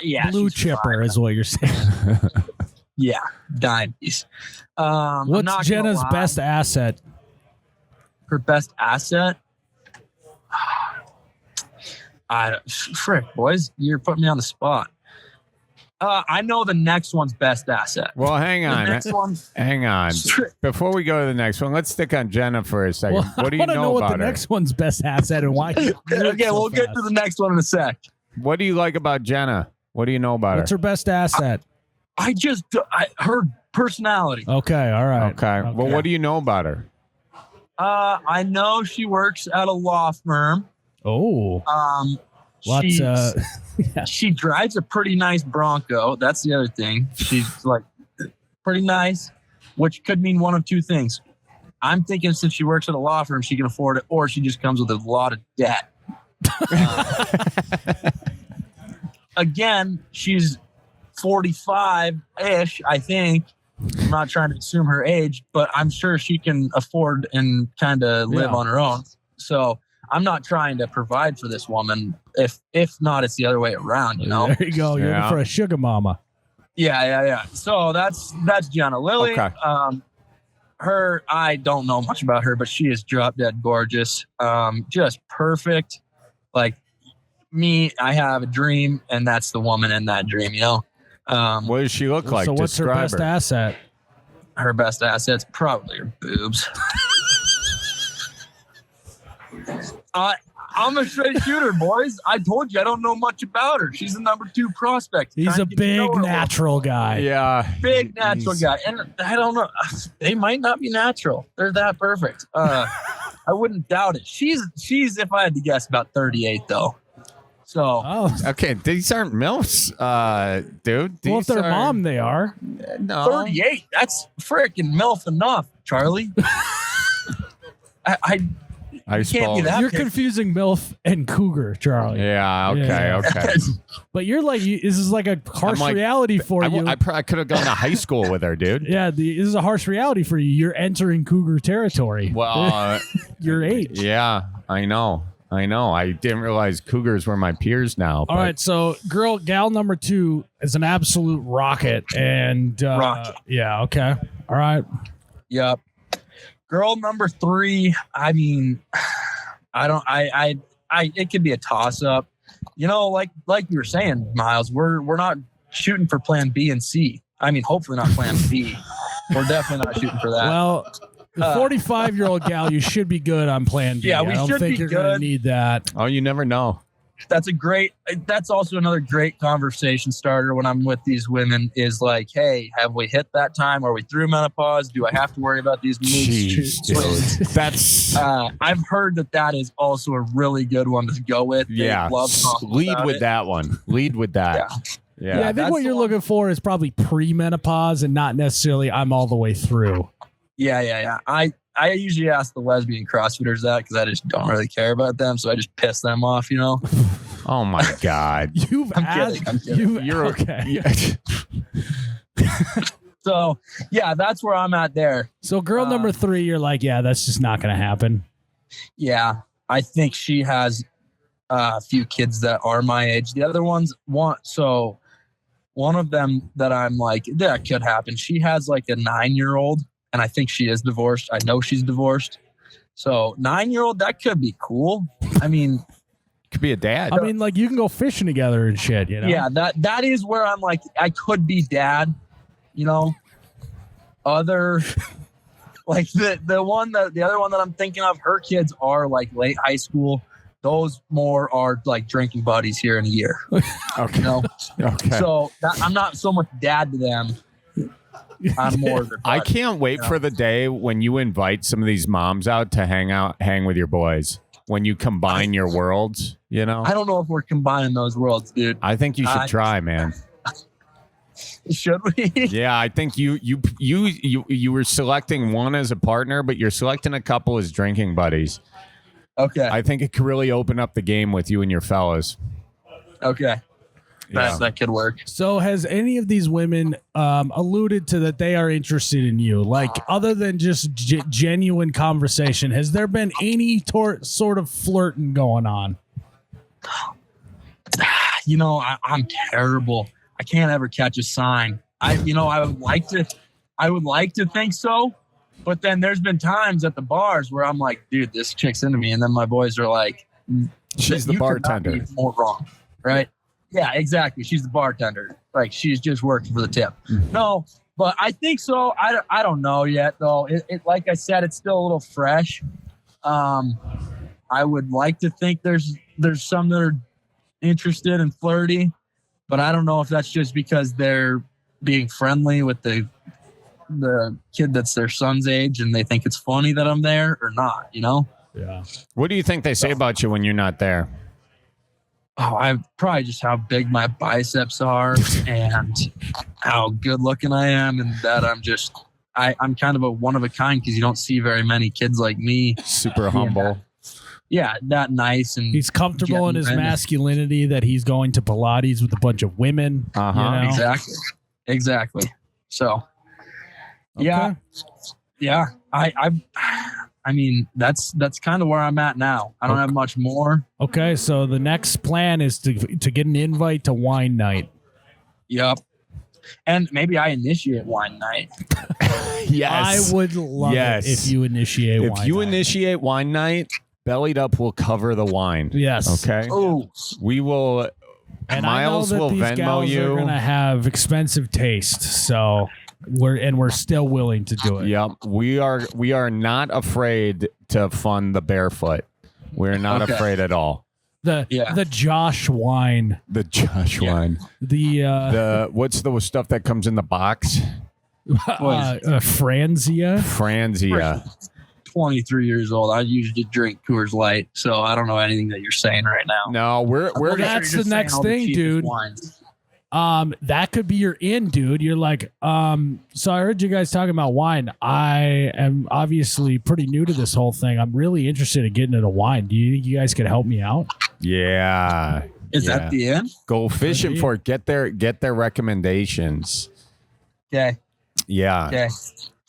Yeah, Blue she's chipper fine. is what you're saying. Yeah, dime piece. I'm What's not gonna Jenna's lie. best asset? Her best asset? Frick, boys, you're putting me on the spot. I know the next one's best asset. Well, hang The on. next one, Hang on. Before we go to the next one, let's stick on Jenna for a second. Well, What do you I want to know what about the her? next one's best asset and why. okay, we'll get to the next one in a sec. What do you like about Jenna? What do you know about What's her? her best asset? Her personality. Okay, all right. Okay. Well, what do you know about her? I know she works at a law firm. Oh, lots. She drives a pretty nice Bronco. That's the other thing. She's like pretty nice, which could mean one of two things. I'm thinking since she works at a law firm, she can afford it, or she just comes with a lot of debt. Again, she's 45-ish, I think. I'm not trying to assume her age, but I'm sure she can afford and kind of live on her own. So I'm not trying to provide for this woman. If not, it's the other way around, you know? There you go. You're looking for a sugar mama. Yeah. So that's Jenna Lily. Okay. Her, I don't know much about her, but she is drop dead gorgeous. Just perfect. Like me, I have a dream, and that's the woman in that dream, you know? What does she look like? So what's her Describe best asset? Her best asset's probably her boobs. I'm a straight shooter, boys. I told you I don't know much about her. She's the number 2 prospect. He's a big natural guy. Yeah. Big natural guy. And I don't know. They might not be natural. They're that perfect. I wouldn't doubt it. She's, if I had to guess, about 38, though. So. Oh. Okay, these aren't MILFs, dude. Well, if These they're are- mom, they are. No. 38. That's freaking MILF enough, Charlie. I I can't be suppose. that You're picky. confusing MILF and Cougar, Charlie. Yeah, okay, Yeah. okay. But you're like, this is like a harsh like- reality for you. I probably could have gone to high school with her, dude. Yeah, this is a harsh reality for you. You're entering Cougar territory. Well, Your age. yeah, I know. I didn't realize Cougars were my peers now. All right, so gal number 2 is an absolute rocket, and Rocket. Yeah, okay, all right. Yep. Girl number 3. I mean, I it could be a toss up. You know, like you were saying, Miles, we're not shooting for plan B and C. I mean, hopefully not plan B. We're definitely not shooting for that. Well, the 45-year-old gal, you should be good on plan B. Yeah, we I don't should think be you're going to good. need that. Oh, you never know. That's also another great conversation starter when I'm with these women is like, hey, have we hit that time? Are we through menopause? Do I have to worry about these moves? Jeez, dude. That's I've heard that is also a really good one to go with. They yeah. love talking Lead about with it. that one. Lead with that. Yeah, I Yeah. think that's what the you're one. looking for is probably pre-menopause and not necessarily I'm all the way through. Yeah. I usually ask the lesbian CrossFitters that because I just don't really care about them, so I just piss them off, you know. Oh my God. You've I'm asked. kidding. You're okay. So yeah, that's where I'm at there. So girl number 3, you're like, yeah, that's just not going to happen. Yeah, I think she has a few kids that are my age. The other ones one of them that I'm like, that could happen. She has like a 9-year-old, and I think she is divorced. I know she's divorced. So 9-year-old, that could be cool. I mean, Could be a dad. I mean, like you can go fishing together and shit, you know? yeah, that is where I'm like, I could be dad, you know. Other like the other one that I'm thinking of, her kids are like late high school. Those more are like drinking buddies here in a year. Okay. You know? Okay. So I'm not so much dad to them. I'm more their I buddy. can't wait for the day when you invite some of these moms out to hang with your boys. When you combine your worlds, you know. I don't know if we're combining those worlds, dude. I think you should try, man. Should we? Yeah, I think you were selecting one as a partner, but you're selecting a couple as drinking buddies. Okay. I think it could really open up the game with you and your fellas. Okay. that could work. So has any of these women alluded to that they are interested in you? Like, other than just genuine conversation, has there been any sort of flirting going on? You know, I'm terrible. I can't ever catch a sign. I would like to think so, but then there's been times at the bars where I'm like, dude, this chick's into me, and then my boys are like, she's the bartender. More wrong, right? Yeah, exactly. She's the bartender. Like, she's just working for the tip. No, but I think so. I don't know yet, though. It like I said, it's still a little fresh. I would like to think there's some that are interested and flirty, but I don't know if that's just because they're being friendly with the kid that's their son's age and they think it's funny that I'm there or not, you know? Yeah. What do you think they say about you when you're not there? Oh, I probably just how big my biceps are and how good looking I am, and that I'm kind of a one of a kind because you don't see very many kids like me. Super humble. Yeah, that nice, and he's comfortable in his masculinity that he's going to Pilates with a bunch of women. You know? Exactly. So, Okay. yeah. I mean, that's kind of where I'm at now. I don't have much more. Okay, so the next plan is to get an invite to wine night. Yep. And maybe I initiate wine night. Yes. I would love it if you initiate wine night. If you initiate wine night, Bellied Up will cover the wine. Yes. Okay. Oh, We will. And Miles I know that will these Venmo gals you. are gonna have expensive taste, so we're still willing to do it. Yep. We are not afraid to fund the barefoot. We're not afraid at all. The Josh wine. The Josh wine. The what's the stuff that comes in the box? Franzia. Franzia. 23 years old. I usually drink Coors Light, so I don't know anything that you're saying right now. No, we're That's the next thing, dude. That could be your in, dude. You're like, so I heard you guys talking about wine. I am obviously pretty new to this whole thing. I'm really interested in getting into wine. Do you think you guys could help me out? Yeah. Is that the end? Go fishing for it. Get their recommendations. Okay. Yeah. Okay.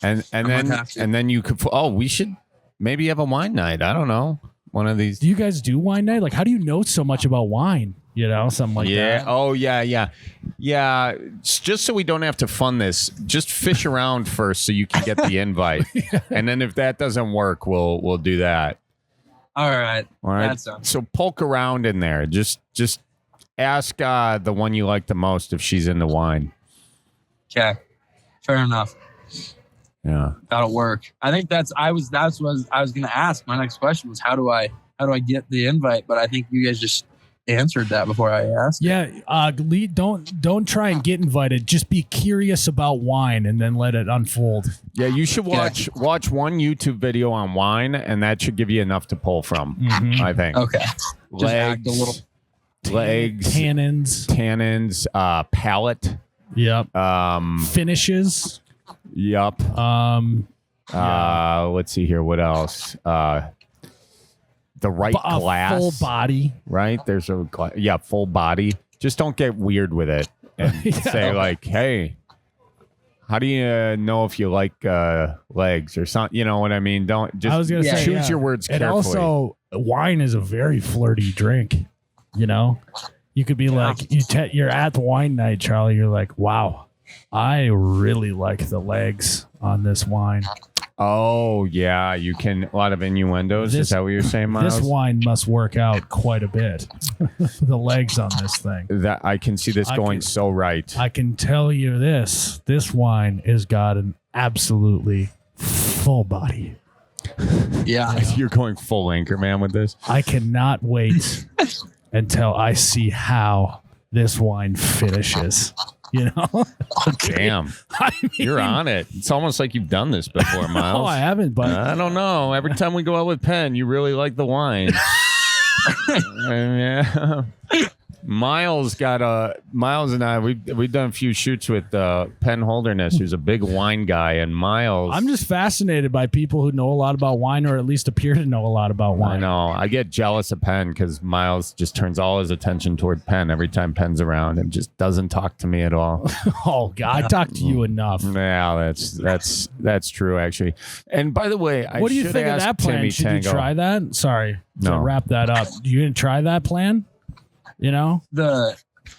And then you could. Oh, we should maybe have a wine night. I don't know. One of these. Do you guys do wine night? Like, how do you know so much about wine? You know, something like that. Yeah. Oh, yeah. It's just so we don't have to fund this. Just fish around first so you can get the invite, and then if that doesn't work, we'll do that. All right. That sounds. So poke around in there. Just ask the one you like the most if she's into wine. Okay. Fair enough. Yeah. That'll work. I think that's what I was going to ask. My next question was how do I get the invite? But I think you guys just answered that before I asked. Yeah. Don't try and get invited. Just be curious about wine and then let it unfold. Yeah, you should watch one YouTube video on wine, and that should give you enough to pull from. Mm-hmm. I think. Okay. Just act a little. Legs, tannins, palate. Yep. Finishes. Yep. Let's see here. What else? The right glass. Full body. Right? There's a full body. Just don't get weird with it and say like, hey, how do you know if you like legs or something? You know what I mean? Don't just. I was gonna say, choose your words carefully. And also, wine is a very flirty drink. You know, you could be like, you're at the wine night, Charlie. You're like, wow, I really like the legs on this wine. Oh, yeah. You can. A lot of innuendos. Is that what you're saying, Miles? This wine must work out quite a bit. The legs on this thing. That I can see this going so right. I can tell you this. This wine has got an absolutely full body. Yeah. You're going full Anchorman with this. I cannot wait until I see how this wine finishes. You know? Damn. I mean, you're on it. It's almost like you've done this before, Miles. No, I haven't, but I don't know. Every time we go out with Penn, you really like the wine. Yeah. Miles and I we've done a few shoots with Penn Holderness, who's a big wine guy, and Miles. I'm just fascinated by people who know a lot about wine, or at least appear to know a lot about wine. I know. I get jealous of Penn because Miles just turns all his attention toward Penn every time Penn's around and just doesn't talk to me at all. Oh God, I talk to you enough. Yeah, that's true actually. And by the way, what do you think of that plan? Timmy Should Tango. you try that? Sorry, to No. wrap that up. You gonna try that plan? You know,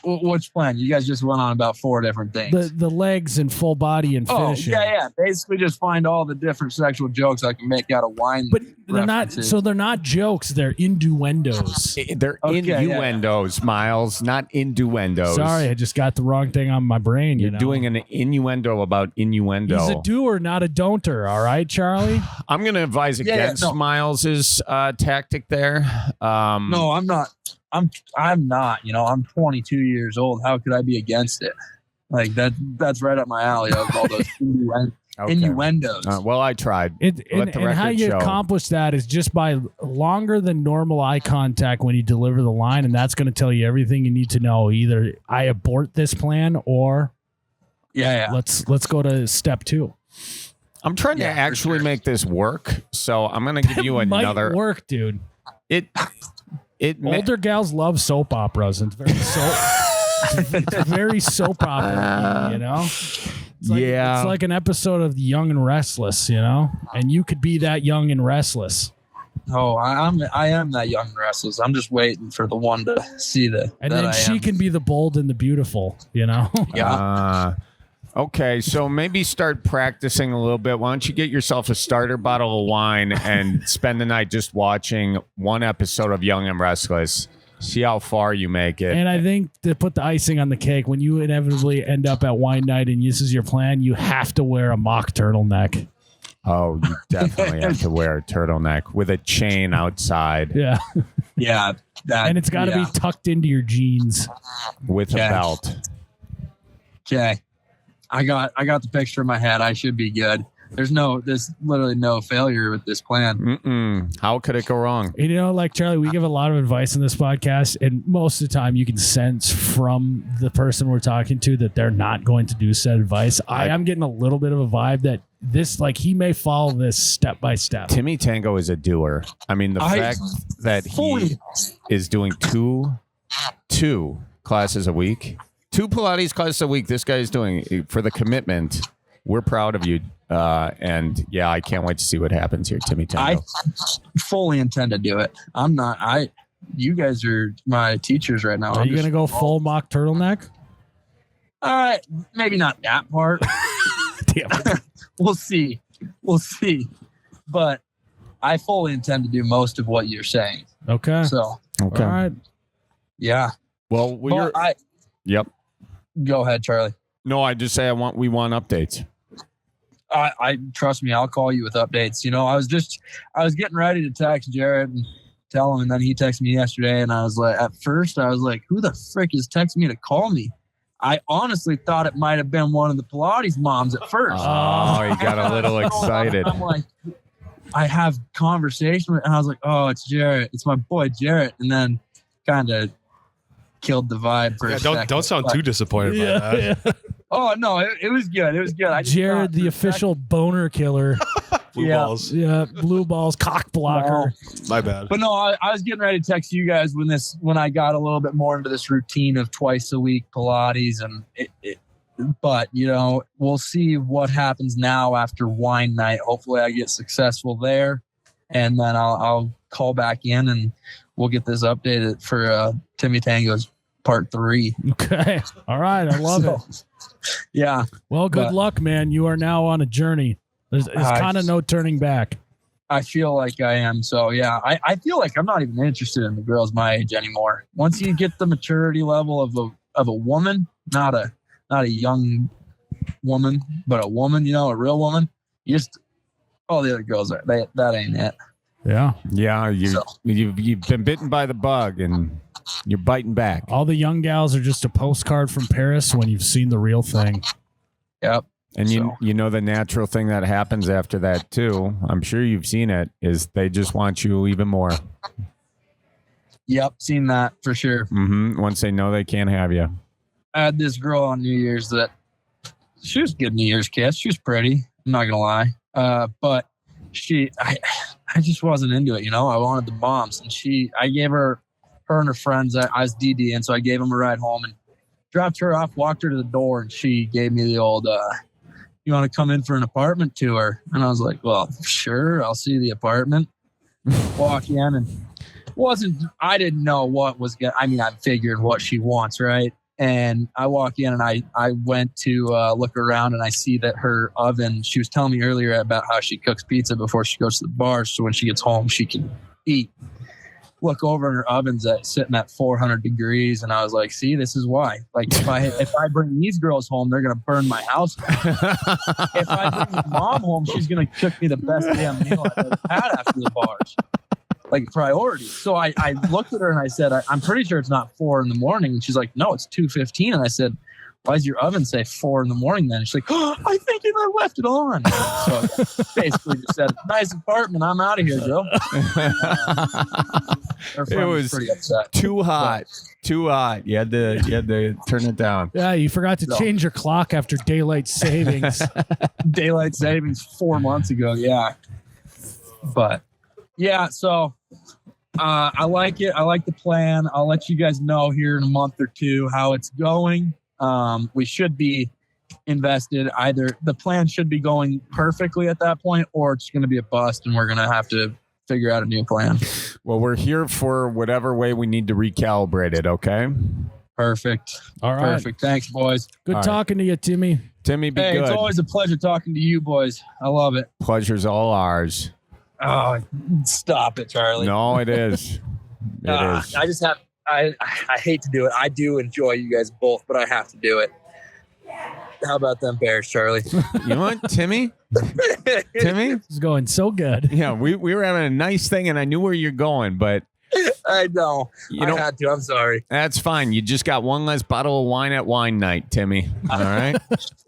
Which plan? You guys just went on about 4 different things. the legs and full body and finishing. Yeah. Basically, just find all the different sexual jokes I can make out of wine. But they're not. references. So they're not jokes. They're innuendos. They're innuendos, Miles, not innuendos. Sorry, I just got the wrong thing on my brain. You're doing an innuendo about innuendo. He's a doer, not a don'ter. All right, Charlie. I'm going to advise against Miles's tactic there. No, I'm not. I'm not. I'm 22 years old. How could I be against it? Like that's right up my alley. All those innuendos. Well, I tried. And how you accomplish that is just by longer than normal eye contact when you deliver the line, and that's going to tell you everything you need to know. Either I abort this plan, or let's go to step 2. I'm trying to actually make this work, so I'm going to give you another. Might work, dude. Older gals love soap operas, and it's very soap opera, It's like an episode of Young and Restless, and you could be that young and restless. Oh, I am that young and restless. I'm just waiting for the one to see and then she can be the bold and the beautiful, Yeah. Okay, so maybe start practicing a little bit. Why don't you get yourself a starter bottle of wine and spend the night just watching one episode of Young and Restless. See how far you make it. And I think to put the icing on the cake, when you inevitably end up at wine night and this is your plan, you have to wear a mock turtleneck. Oh, you definitely have to wear a turtleneck with a chain outside. Yeah. Yeah. And it's got to be tucked into your jeans. With a belt. Okay. I got the picture in my head. I should be good. There's literally no failure with this plan. How could it go wrong? Like Charlie, we give a lot of advice in this podcast, and most of the time you can sense from the person we're talking to that they're not going to do said advice. I am getting a little bit of a vibe that this, he may follow this step by step. Timmy Tango is a doer. I mean, the fact that he is doing two classes a week, 2 Pilates classes a week, this guy is doing for the commitment. We're proud of you. And I can't wait to see what happens here, Timmy Tango. I fully intend to do it. I'm not. You guys are my teachers right now. Are you going to go full mock turtleneck? All right. Maybe not that part. Damn it. We'll see. But I fully intend to do most of what you're saying. Okay. So. Okay. All right. Yeah. Well, Yep. Go ahead, Charlie. No, I just say we want updates. I trust me. I'll call you with updates. I was getting ready to text Jared and tell him, and then he texted me yesterday, and I was like, at first I was like, who the frick is texting me to call me? I honestly thought it might have been one of the Pilates moms at first. Oh, he got a little excited. I'm like, I have conversation with, and I was like, oh, it's Jarrett. It's my boy Jarrett. And then kind of killed the vibe for a second. Don't sound too disappointed by that. Yeah. Oh, no, it was good. It was good. Jared, the official boner killer. Blue balls. Yeah, blue balls, cock blocker. No. My bad. But no, I was getting ready to text you guys when I got a little bit more into this routine of twice a week Pilates, and but we'll see what happens now after wine night. Hopefully I get successful there, and then I'll call back in and we'll get this updated for Timmy Tango's part 3. Okay. All right. I love it. Yeah. Well, good luck, man. You are now on a journey. There's kind of no turning back. I feel like I am. So yeah, I feel like I'm not even interested in the girls my age anymore. Once you get the maturity level of a woman, not a young woman, but a woman, a real woman, all the other girls that ain't it. Yeah. Yeah. You've been bitten by the bug and you're biting back. All the young gals are just a postcard from Paris when you've seen the real thing. Yep. And you know the natural thing that happens after that too, I'm sure you've seen it, is they just want you even more. Yep, seen that for sure. Once they know they can't have you. I had this girl on New Year's that she was a good New Year's kiss. She was pretty. I'm not gonna lie. But I just wasn't into it. I wanted the moms, and I gave her and her friends. I was DD, and so I gave them a ride home and dropped her off, walked her to the door, and she gave me the old, you want to come in for an apartment tour? And I was like, well, sure, I'll see the apartment. Walk in, and I didn't know what was going to, I figured what she wants, right? And I walk in, and I went to look around, and I see that her oven, she was telling me earlier about how she cooks pizza before she goes to the bar, so when she gets home, she can eat. Look over, and her oven's sitting at 400 degrees, and I was like, see, this is why. Like, if I bring these girls home, they're going to burn my house down. If I bring my mom home, she's going to cook me the best damn meal I've ever had after the bars. Like, priority. So I looked at her and I said, I'm pretty sure it's not 4 a.m. And she's like, no, it's 2:15. And I said, why does your oven say 4 a.m. then? And she's like, oh, I think I left it on. So basically just said, nice apartment. I'm out of here, Joe. It was pretty upset. Too hot. Too hot. You had to turn it down. Yeah, you forgot to change your clock after daylight savings. Daylight savings 4 months ago. Yeah. But yeah, so I like it. I like the plan. I'll let you guys know here in a month or two how it's going. We should be invested. Either the plan should be going perfectly at that point, or it's going to be a bust, and we're going to have to figure out a new plan. Well, we're here for whatever way we need to recalibrate it, okay? Perfect. All right. Perfect. Thanks, boys. Good talking to you, Timmy. Timmy, be good. It's always a pleasure talking to you, boys. I love it. Pleasure's all ours. Oh, stop it, Charlie. No, it is. It is. I just have. I hate to do it. I do enjoy you guys both, but I have to do it. How about them Bears, Charlie? You know what, Timmy? Timmy? It's going so good. Yeah, we were having a nice thing, and I knew where you're going, but I know. I had to. I'm sorry. That's fine. You just got one less bottle of wine at wine night, Timmy. All right?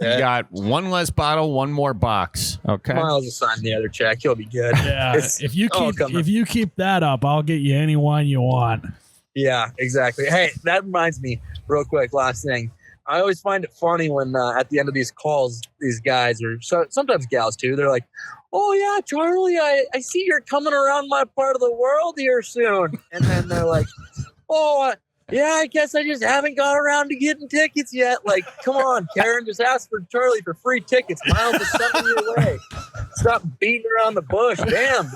Yeah. You got one less bottle, one more box. Okay. Miles will sign the other check. He'll be good. Yeah. If you keep that up, I'll get you any wine you want. Yeah, exactly. Hey, that reminds me, real quick, last thing. I always find it funny when at the end of these calls, these guys, or sometimes gals too, they're like, oh yeah, Charlie, I see you're coming around my part of the world here soon. And then they're like, oh, yeah, I guess I just haven't got around to getting tickets yet. Like, come on, Karen, just ask for Charlie for free tickets. Miles is sending you away. Stop beating around the bush. Damn.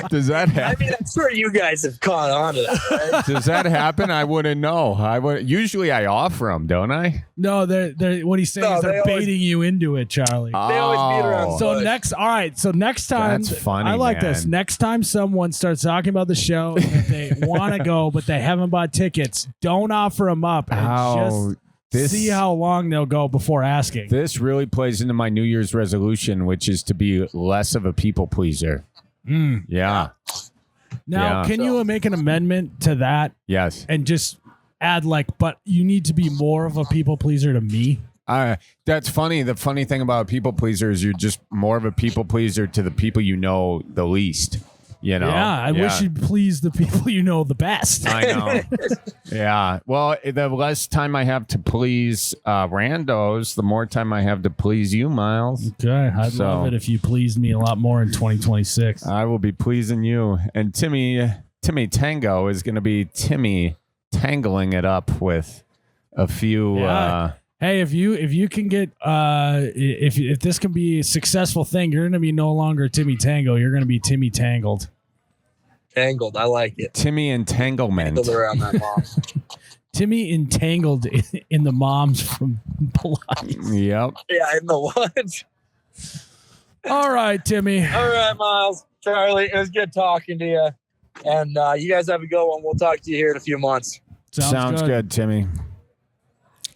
Does that happen? I mean, I'm sure you guys have caught on to that, right? Does that happen? I wouldn't know. Usually I offer them, don't I? No, they're what he's saying is they're baiting you into it, Charlie. They always beat around the So bush. next time, That's funny, I like man. this. Next time someone starts talking about the show and they want to go, but they haven't bought tickets, don't offer them up and just see how long they'll go before asking. This really plays into my New Year's resolution, which is to be less of a people pleaser. Yeah. Now, can you make an amendment to that? Yes. And just add but you need to be more of a people pleaser to me? That's funny. The funny thing about a people pleaser is you're just more of a people pleaser to the people you know the least. You know? Yeah, I wish you'd please the people you know the best. I know. Yeah. Well, the less time I have to please randos, the more time I have to please you, Miles. Okay. I'd love it if you pleased me a lot more in 2026. I will be pleasing you. And Timmy Tango is going to be Timmy tangling it up with a few... Hey, if you can get if this can be a successful thing, you're gonna be no longer Timmy Tango. You're gonna be Timmy Tangled. Tangled, I like it. Timmy Entanglement. Tangled around that mom. Timmy entangled in the moms from Bellied. Yep. Yeah, in the what? All right, Timmy. All right, Miles, Charlie, it was good talking to you, and you guys have a good one. We'll talk to you here in a few months. Sounds good, Timmy.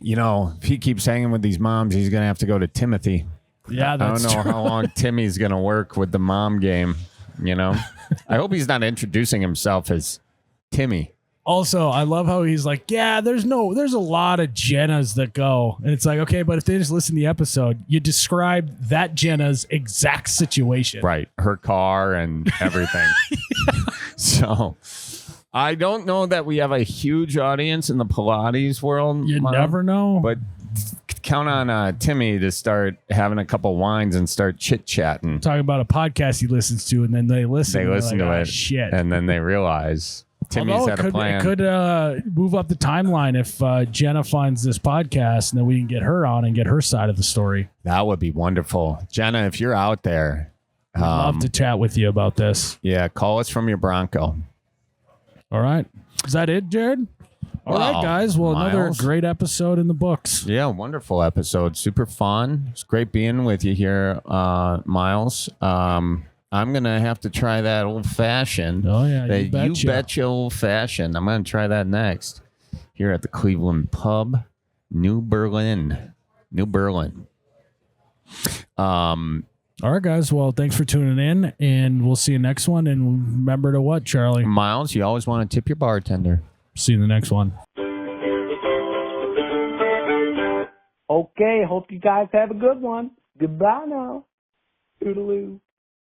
You know, if he keeps hanging with these moms, he's going to have to go to Timothy. Yeah, that's I don't know how long Timmy's going to work with the mom game, you know? I hope he's not introducing himself as Timmy. Also, I love how he's like, yeah, there's a lot of Jennas that go. And it's like, okay, but if they just listen to the episode, you describe that Jenna's exact situation. Right. Her car and everything. So I don't know that we have a huge audience in the Pilates world. You Mom, never know. But count on Timmy to start having a couple wines and start chit-chatting. Talking about a podcast he listens to, and then they listen. They listen like, to "Oh, it. Shit. And then they realize Timmy's Although had a plan. It could move up the timeline if Jenna finds this podcast, and then we can get her on and get her side of the story. That would be wonderful. Jenna, if you're out there, I'd love to chat with you about this. yeah, call us from your Bronco. All right. Is that it, Jared? All right, guys. Well, another Miles. great episode in the books. Yeah, wonderful episode. Super fun. It's great being with you here, Miles. I'm going to have to try that old fashioned. Oh, yeah. That You betcha. you betcha old fashioned. I'm going to try that next here at the Cleveland Pub, New Berlin. All right, guys. Well, thanks for tuning in, and we'll see you next one. And remember to what, Charlie? Miles, you always want to tip your bartender. See you in the next one. Okay, hope you guys have a good one. Goodbye now. Toodaloo.